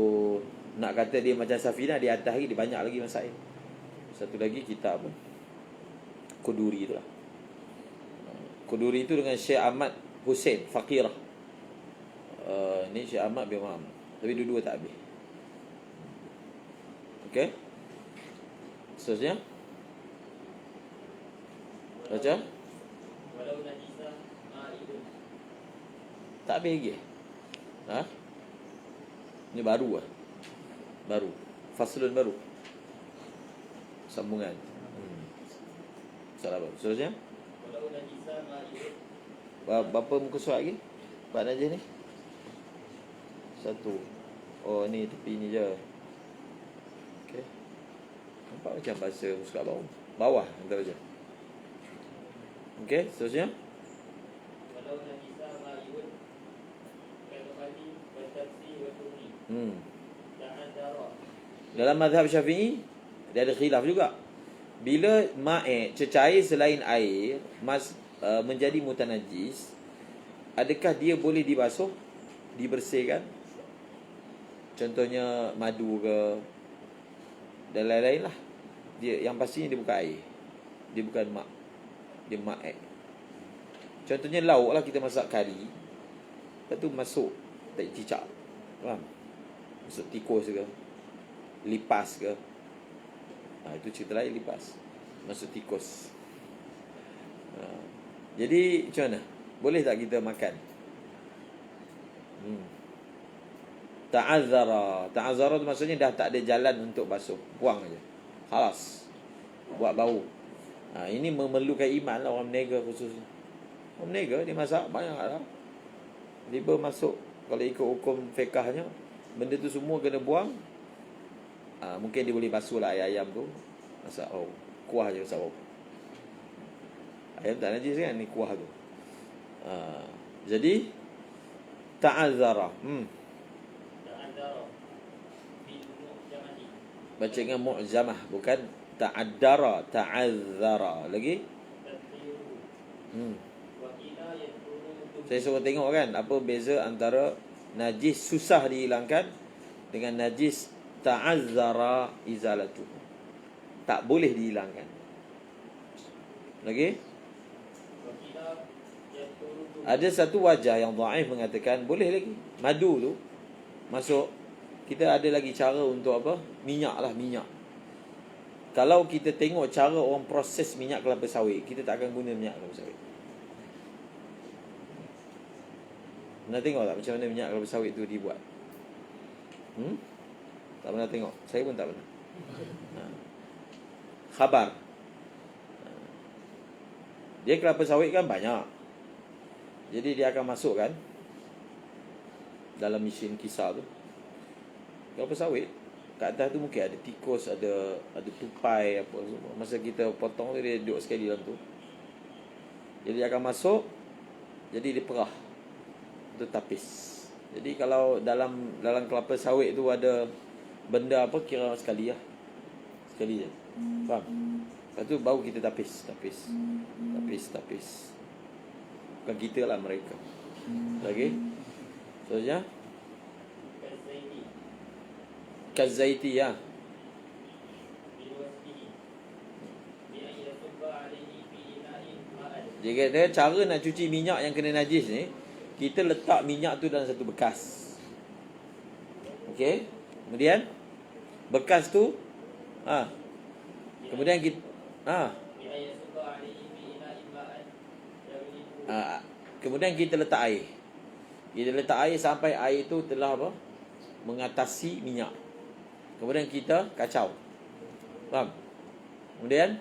nak kata dia macam Safinah, di atas lagi, dia banyak lagi masail. Satu lagi kitab apa? Quduri tu lah. Quduri tu dengan Syekh Ahmad Hussein Faqirah. Ni Syekh Ahmad bin Muhammad. Tapi dua-dua tak habis. Okey. Seterusnya baca. Walau najisa ma'idun. Tak habis lagi. Ni baru lah. Baru. Faslun baru. Sambungan. Salah baru. Seterusnya. Walau najisa ma'idun. Berapa muka surat lagi? Pak Najib ni? 1. Oh ni tepi ni je. Okey. Nampak macam bahasa surat bawah. Bawah kita baca. Okey, seterusnya. Walau najisa ma'idun. Kal-qadi wa tabsi wa tuni. Ta'adzara. Dalam mazhab Syafi'i dia ada khilaf juga. Bila ma'i, cecair selain air menjadi mutanajis, adakah dia boleh dibasuh, dibersihkan? Contohnya madu ke dan lain-lain lah. Dia yang pastinya dia bukan air. Dia bukan mak. Dia ma'i. Contohnya lauk lah, kita masak kari. Lepas tu masuk tak cicak. Faham? Masuk tikus ke, lipas ke. Itu cerita lain, lipas. Masuk tikus. Jadi macam mana? Boleh tak kita makan? Ta'azzara tu maksudnya dah tak ada jalan untuk basuh. Buang aja. Khalas. Buat bau. Ini memerlukan iman lah orang menega khususnya. Orang menega dia masak banyak lah. Dia masuk, kalau ikut hukum fiqahnya, benda tu semua kena buang. Mungkin dia boleh basuh lah ayam tu. Masak kuah je masak bau. Ayam tak najis kan, ni kuah tu. Jadi Ta'azzara. ta'azzara bil mu'jamati Baca dengan mu'jamah, bukan ta'addara, ta'azzara. Lagi? tadhiru wa ila yadhkuru Saya suruh tengok kan apa beza antara najis susah dihilangkan dengan najis ta'azzara izalatu. Tak boleh dihilangkan. Lagi? wa ila yadhkuru Ada satu wajah yang dhaif mengatakan boleh lagi. Madu tu masuk. Kita ada lagi cara untuk apa? Minyak lah, minyak. Kalau kita tengok cara orang proses minyak kelapa sawit, kita tak akan guna minyak kelapa sawit. Pernah tengok tak macam mana minyak kelapa sawit tu dibuat? Tak pernah tengok. Saya pun tak pernah. Khabar. Dia kelapa sawit kan banyak. Jadi dia akan masukkan dalam mesin kisar tu kelapa sawit. Kat atas tu mungkin ada tikus, ada tupai apa semua. Masa kita potong tu dia duduk sekali dalam tu. Jadi dia akan masuk. Jadi dia perah. Itu tapis. Jadi kalau dalam kelapa sawit tu ada benda apa, kira sekali lah. Sekali je. Faham? Lepas tu baru kita tapis. Bukan kita lah, mereka. Lagi? Seterusnya Kazaiti ya. Dia kata cara nak cuci minyak yang kena najis ni, kita letak minyak tu dalam satu bekas. Okey. Kemudian bekas tu kemudian kita kemudian kita letak air. Kita letak air sampai air tu telah apa? Mengatasi minyak. Kemudian kita kacau. Faham? Kemudian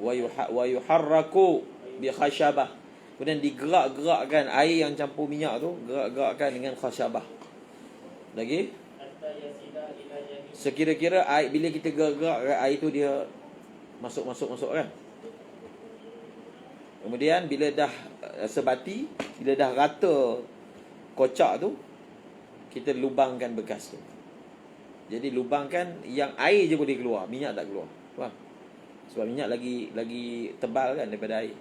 wa yuharraku bi khashabah. Kemudian digerak-gerakkan air yang campur minyak tu, gerak-gerakkan dengan khashabah. Lagi? Sekira-kira air, bila kita gerak-gerak air tu dia masuk kan. Kemudian bila dah sebati, bila dah rata kocak tu, kita lubangkan bekas tu. Jadi lubangkan yang air je boleh keluar, minyak tak keluar. Faham? Sebab minyak lagi tebal kan daripada air.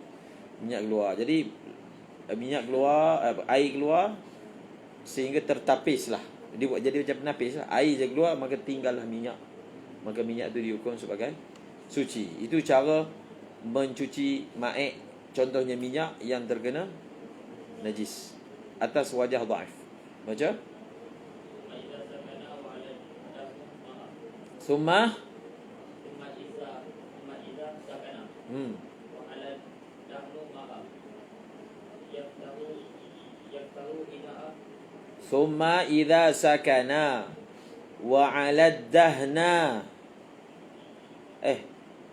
Minyak keluar. Jadi minyak keluar, air keluar sehingga tertapislah. Dia buat jadi macam penapis lah. Air je keluar, maka tinggallah minyak. Maka minyak tu dihukum sebagai suci. Itu cara mencuci ma'ik, contohnya minyak yang terkena najis atas wajah dhaif. Baca. Summa Summa idza sakana wa 'ala dahna.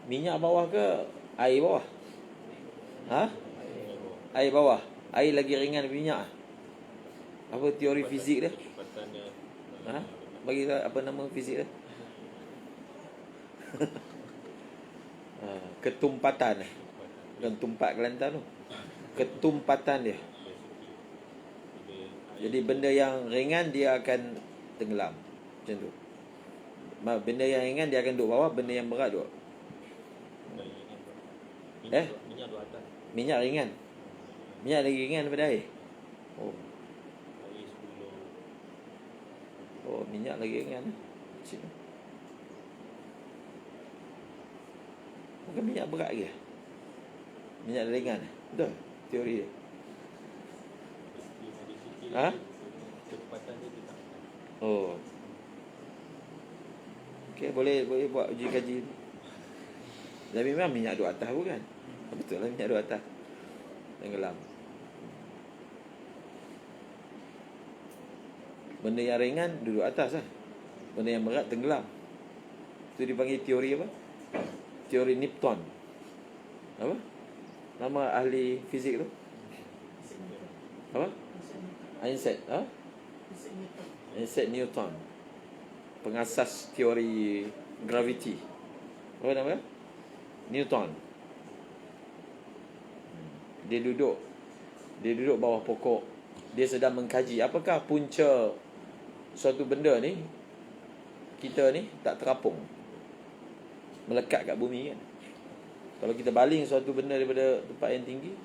Minyak bawah ke air bawah? Air bawah. Air lagi ringan daripada minyak. Apa teori fizik dia? Bagi tahu apa nama fizik dia? Ketumpatan. Bukan tumpat Kelantan tu. Ketumpatan dia. Jadi benda yang ringan dia akan tenggelam. Macam tu. Benda yang ringan dia akan duduk bawah, benda yang berat duduk. Minyak duduk atas. Minyak ringan. Minyak lagi ringan daripada air. Minyak lagi ringan. Bukan minyak berat ke? Minyak ringan. Betul teori dia. Kecepatan dia tak. Okey, boleh buat uji kaji. Tapi memang minyak duduk atas bukan? Betul lah, minyak duduk atas. Tenggelam. Benda yang ringan duduk atas lah. Benda yang berat tenggelam. Itu dipanggil teori apa? Teori Newton. Apa? Nama ahli fizik tu? Apa? Einstein. Isaac Newton. Pengasas teori gravity. Apa nama? Newton. Dia duduk Dia duduk bawah pokok. Dia sedang mengkaji apakah punca suatu benda ni, kita ni tak terapung, melekat kat bumi kan. Kalau kita baling suatu benda daripada tempat yang tinggi,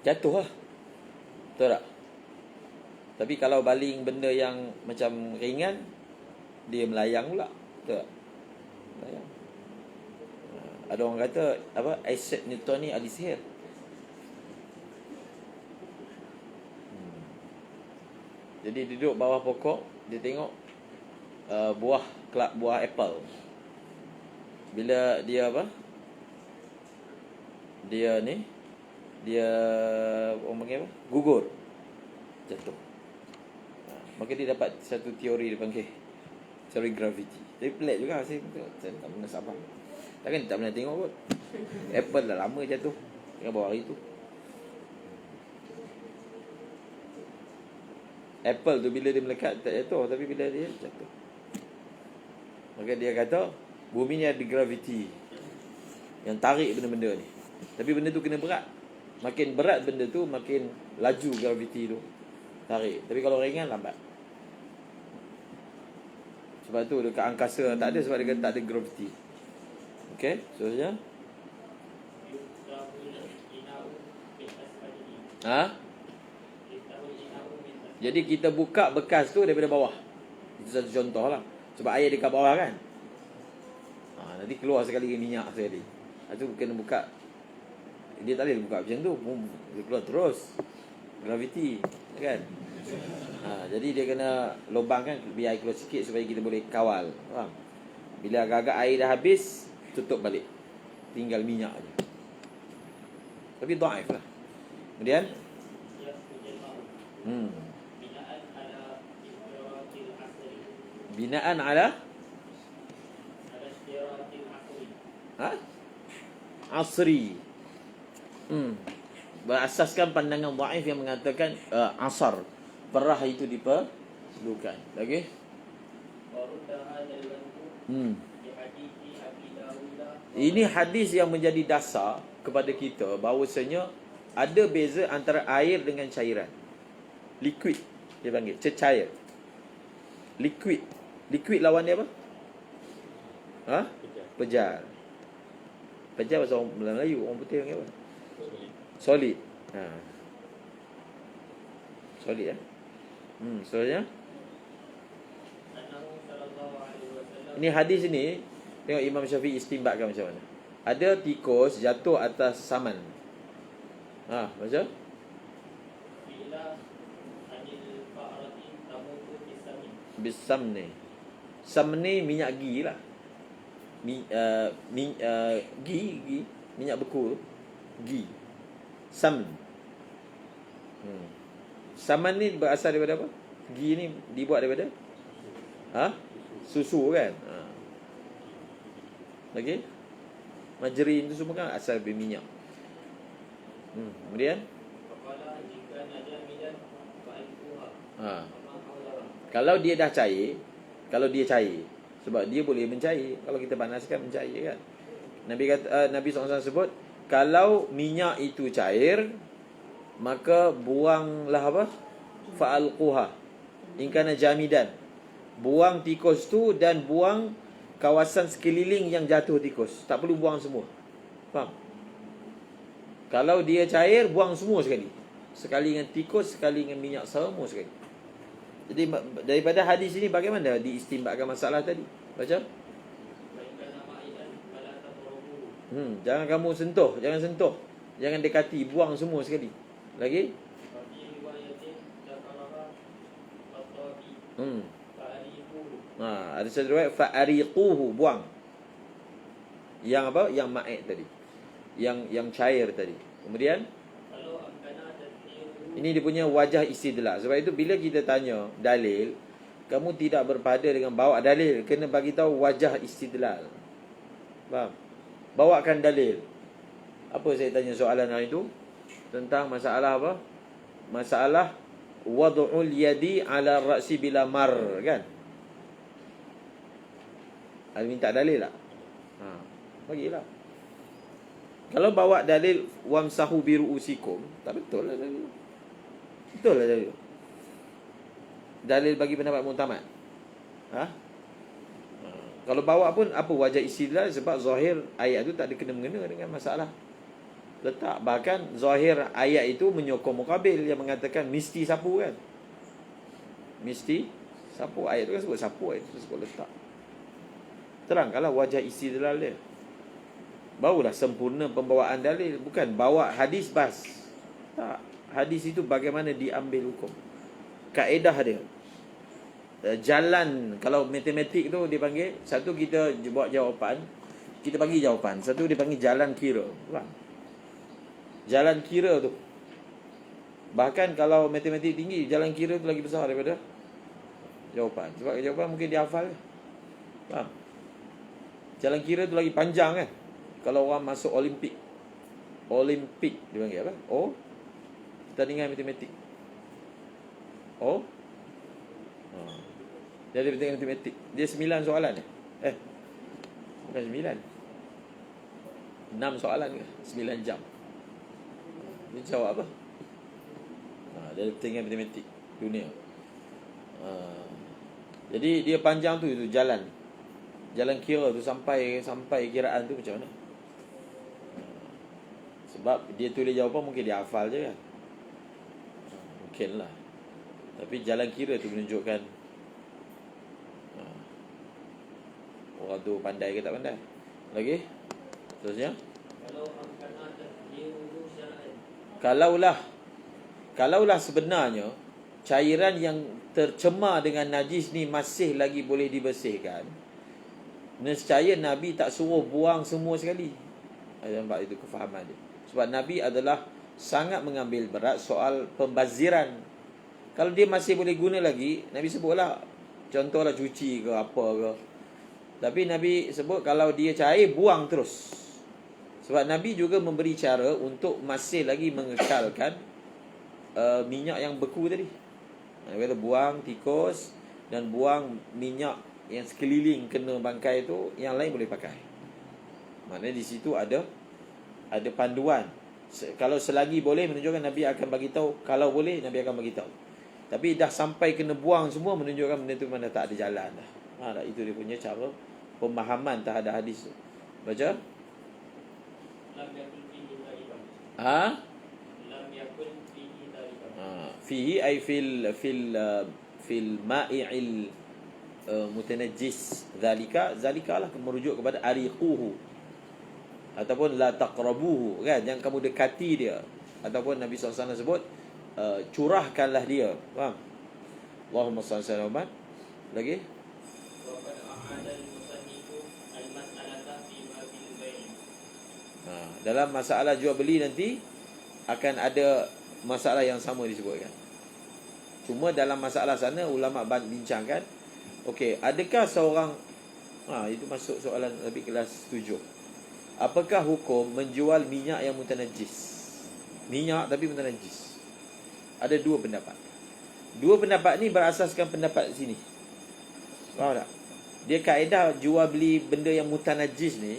jatuh lah. Betul tak? Tapi kalau baling benda yang macam ringan, dia melayang pula. Betul tak? Melayang. Ada orang kata apa, Isaac Newton ni ahli sihir. Jadi duduk bawah pokok, dia tengok buah apple. Bila dia apa? Dia orang panggil apa? Gugur. Jatuh. Maka dia dapat satu teori dia panggil teori gravity. Tapi pelik juga saya tak pernah sabar. Takkan tak pernah tengok kot. Apple dah lama jatuh dengan bawah hari tu. Apple tu bila dia melekat tak jatuh, tapi bila dia jatuh, maka dia kata bumi ni ada gravity yang tarik benda-benda ni. Tapi benda tu kena berat. Makin berat benda tu, makin laju gravity tu tarik. Tapi kalau ringan, lambat. Sebab tu dekat angkasa tak ada, sebab dia kata tak ada gravity. Okey, seterusnya. Jadi kita buka bekas tu daripada bawah. Itu satu contoh lah. Sebab air dekat bawah kan. Nanti keluar sekali minyak sekali. Itu kena buka. Dia tak boleh buka macam tu. Dia keluar terus. Gravity kan. Jadi dia kena lubangkan biar air keluar sikit supaya kita boleh kawal. Faham? Bila agak-agak air dah habis, tutup balik. Tinggal minyak je. Tapi dhaif lah. Kemudian binaan ala asri. Berasaskan pandangan dhaif yang mengatakan asar, perah itu diperlukan. Lagi? Ini hadis yang menjadi dasar kepada kita bahawasanya ada beza antara air dengan cairan. Liquid dia panggil, cecair. Liquid lawan dia apa? Pejar. Pejar bahasa orang Melayu, orang putih panggil apa? Solid. Solid soalnya ini hadis ni, tengok Imam Syafi'i istinbatkan macam mana. Ada tikus jatuh atas saman. Macam bisamni. Samni minyak ghee lah. Ghee minyak beku. Ghee. Saman ni berasal daripada apa? Ghee ni dibuat daripada susu kan. Lagi margarin tu semua kan asal dari minyak. Kemudian kalau dia dah cair, sebab dia boleh mencair. Kalau kita panaskan mencair kan. Nabi SAW sebut, kalau minyak itu cair, maka buanglah apa? Fa'alquha in kana jamidan. Buang tikus tu dan buang kawasan sekeliling yang jatuh tikus. Tak perlu buang semua. Faham? Kalau dia cair, buang semua sekali. Sekali dengan tikus, sekali dengan minyak, semua sekali. Jadi daripada hadis ini bagaimana diistinbatkan masalah tadi? Baca. Jangan kamu sentuh, jangan dekati, buang semua sekali. Lagi? Ada satu riwayat fa'ariquhu, buang. Yang apa? Yang ma'id tadi. Yang cair tadi. Kemudian ini dia punya wajah istidlal. Sebab itu bila kita tanya dalil, kamu tidak berpada dengan bawa dalil, kena bagi tahu wajah istidlal. Faham? Bawakan dalil. Apa saya tanya soalan hari itu? Tentang masalah apa? Masalah wad'ul yadi ala ra'si bila mar, kan? Ada minta dalil tak? Bagilah. Kalau bawa dalil wamsahu biru'usikum, tak betul lah dalil. Betul lah dalil. Dalil bagi pendapat mu'tamad. Kalau bawa pun apa wajah istidlal, sebab zahir ayat tu tak ada kena-mengena dengan masalah letak. Bahkan zahir ayat itu menyokong muqabil yang mengatakan mesti sapu kan. Mesti sapu. Ayat tu kan sebut sapu, ayat tu sebut letak. Terangkanlah wajah istidlal dia. Barulah sempurna pembawaan dalil. Bukan bawa hadis bas. Tak. Hadis itu bagaimana diambil hukum. Kaedah dia. Jalan. Kalau matematik tu dia panggil, satu kita buat jawapan, kita bagi jawapan. Satu dia panggil jalan kira. Faham? Jalan kira tu. Bahkan kalau matematik tinggi, jalan kira tu lagi besar daripada jawapan. Sebab jawapan mungkin dia hafal. Faham? Jalan kira tu lagi panjang kan. Kalau orang masuk Olimpik dia panggil apa? Oh, pertandingan matematik. Oh, dia ada pertandingan matematik. Dia 9 soalan bukan 9, 6 soalan ke 9 jam. Dia jawab apa? Dia ada pertandingan matematik dunia. Jadi dia panjang tu, itu jalan kira tu sampai kiraan tu macam mana. Sebab dia tulis jawapan mungkin dia hafal je kan. Mungkin lah. Tapi jalan kira tu menunjukkan orang tu pandai ke tak pandai. Lagi? Terusnya, Kalaulah sebenarnya cairan yang tercemar dengan najis ni masih lagi boleh dibersihkan, nescaya Nabi tak suruh buang semua sekali. Nampak itu kefahaman dia. Sebab Nabi adalah sangat mengambil berat soal pembaziran. Kalau dia masih boleh guna lagi, Nabi sebutlah, contohlah cuci ke apa ke. Tapi Nabi sebut kalau dia cair, buang terus. Sebab Nabi juga memberi cara untuk masih lagi mengekalkan minyak yang beku tadi. Nabi kata buang tikus dan buang minyak yang sekeliling kena bangkai tu, yang lain boleh pakai. Maknanya di situ ada panduan. Kalau selagi boleh, menunjukkan Nabi akan bagi tahu. Kalau boleh, Nabi akan bagi tahu. Tapi dah sampai kena buang semua, menunjukkan benda tu mana tak ada jalan dah. Itu dia punya cara pemahaman terhadap hadis tu. Baca. Lam yakun fihi tariban. Lam yakun fihi tariban. Fihi ay fil ma'i'il mutanajjis. Zalika lah merujuk kepada ariquhu ataupun la taqrabuhu kan, yang kamu dekati dia. Ataupun Nabi SAW sebut curahkanlah dia. Faham? Allahumma salli ala Muhammad. Lagi? Waqad a'ada al-musannifu al-mas'alata fi ma bil bai'. Dalam masalah jual beli nanti akan ada masalah yang sama disebutkan. Cuma dalam masalah sana ulama bincangkan, okey, adakah seorang itu masuk soalan lebih kelas 7. Apakah hukum menjual minyak yang mutanajis? Minyak tapi mutanajis. Ada dua pendapat. Dua pendapat ni berasaskan pendapat sini. Faham tak? Dia kaedah jual beli benda yang mutanajis ni,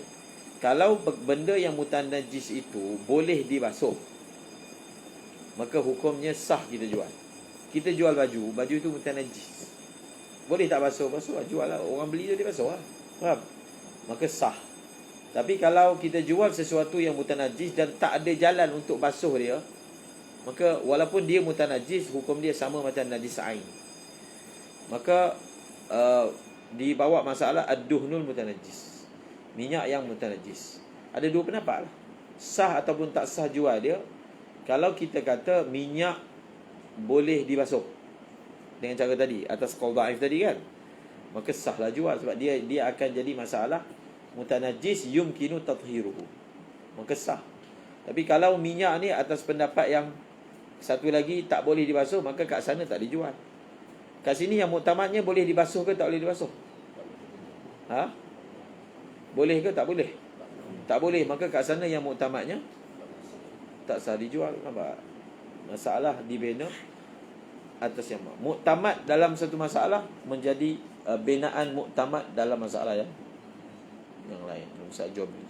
kalau benda yang mutanajis itu boleh dibasuh, maka hukumnya sah kita jual. Kita jual baju itu mutanajis. Boleh tak basuh? Basuh lah, jual lah. Orang beli tu dia basuh lah. Faham? Maka sah. Tapi kalau kita jual sesuatu yang mutanajis dan tak ada jalan untuk basuh dia, maka walaupun dia mutanajis, hukum dia sama macam najis ain. Maka dibawa masalah ad-duhnul mutanajis, minyak yang mutanajis. Ada dua pendapat lah, sah ataupun tak sah jual dia. Kalau kita kata minyak boleh dibasuh dengan cara tadi, atas qaul dhaif tadi kan, maka sahlah jual. Sebab dia akan jadi masalah mutanajis yumkinu tathiruhu, maka sah. Tapi kalau minyak ni atas pendapat yang satu lagi tak boleh dibasuh, maka kat sana tak dijual. Kat sini yang muktamadnya boleh dibasuh ke tak boleh dibasuh? Boleh ke tak boleh? Tak boleh, maka kat sana yang muktamadnya tak sah dijual. Nampak? Masalah dibina atas yang muktamad dalam satu masalah menjadi binaan muktamad dalam masalah yang lain. Masalah job ni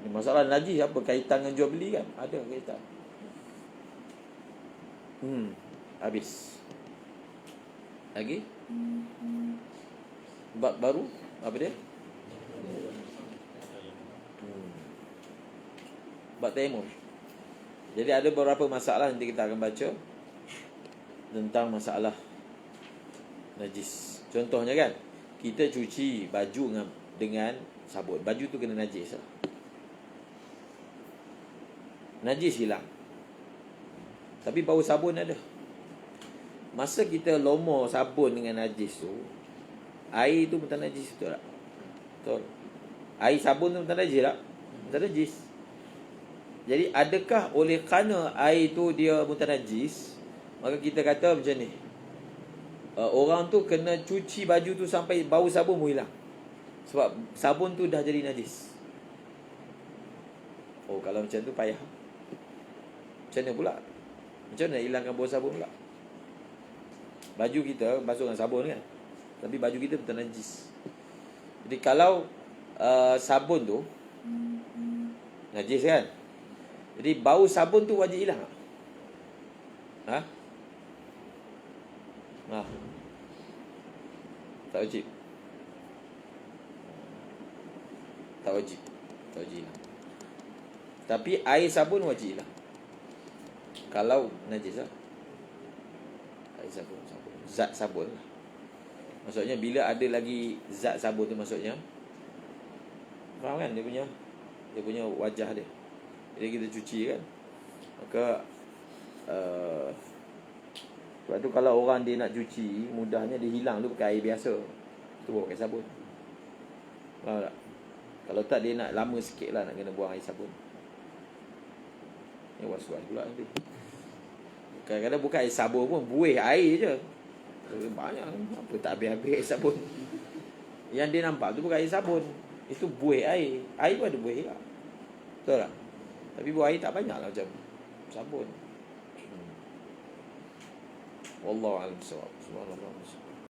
Masalah najis apa kaitan dengan jual beli kan? Ada kaitan. Habis. Lagi? Bab baru apa dia? Bab tayamum. Jadi ada beberapa masalah nanti kita akan baca tentang masalah najis. Contohnya kan, kita cuci baju dengan sabun. Baju tu kena najis lah. Najis hilang. Tapi bau sabun ada. Masa kita lomor sabun dengan najis tu, air tu bukan najis, betul tak? Betul. Air sabun tu bukan najis tak? Bukan najis. Jadi adakah oleh kerana air tu dia bukan najis, maka kita kata macam ni, orang tu kena cuci baju tu sampai bau sabun pun hilang, sebab sabun tu dah jadi najis. Oh, kalau macam tu payah. Macam mana pula? Macam mana hilangkan bau sabun pula? Baju kita basuh dengan sabun kan, tapi baju kita betul najis. Jadi kalau sabun tu najis kan, jadi bau sabun tu wajib hilang tak? Ha? Tak wajib. Tak wajib. Tak wajib hilang. Tapi air sabun wajib hilang. Kalau najis lah. Air sabun. Zat sabun lah. Maksudnya bila ada lagi zat sabun tu, maksudnya faham kan dia punya wajah dia. Jadi kita cuci kan, maka sebab tu kalau orang dia nak cuci, mudahnya dia hilang tu pakai air biasa, tu baru pakai sabun. Faham tak? Kalau tak dia nak lama sikit lah nak kena buang air sabun. Ni was-was pula nanti. Kadang-kadang bukan air sabun pun, buih air je. Banyak apa tak habis-habis air sabun. Yang dia nampak tu bukan air sabun, itu buih air. Air pun ada buih lah. Betul tak? Tapi buah air tak banyak lah macam sabun. Wallahu a'lam bishawab. Subhanallah.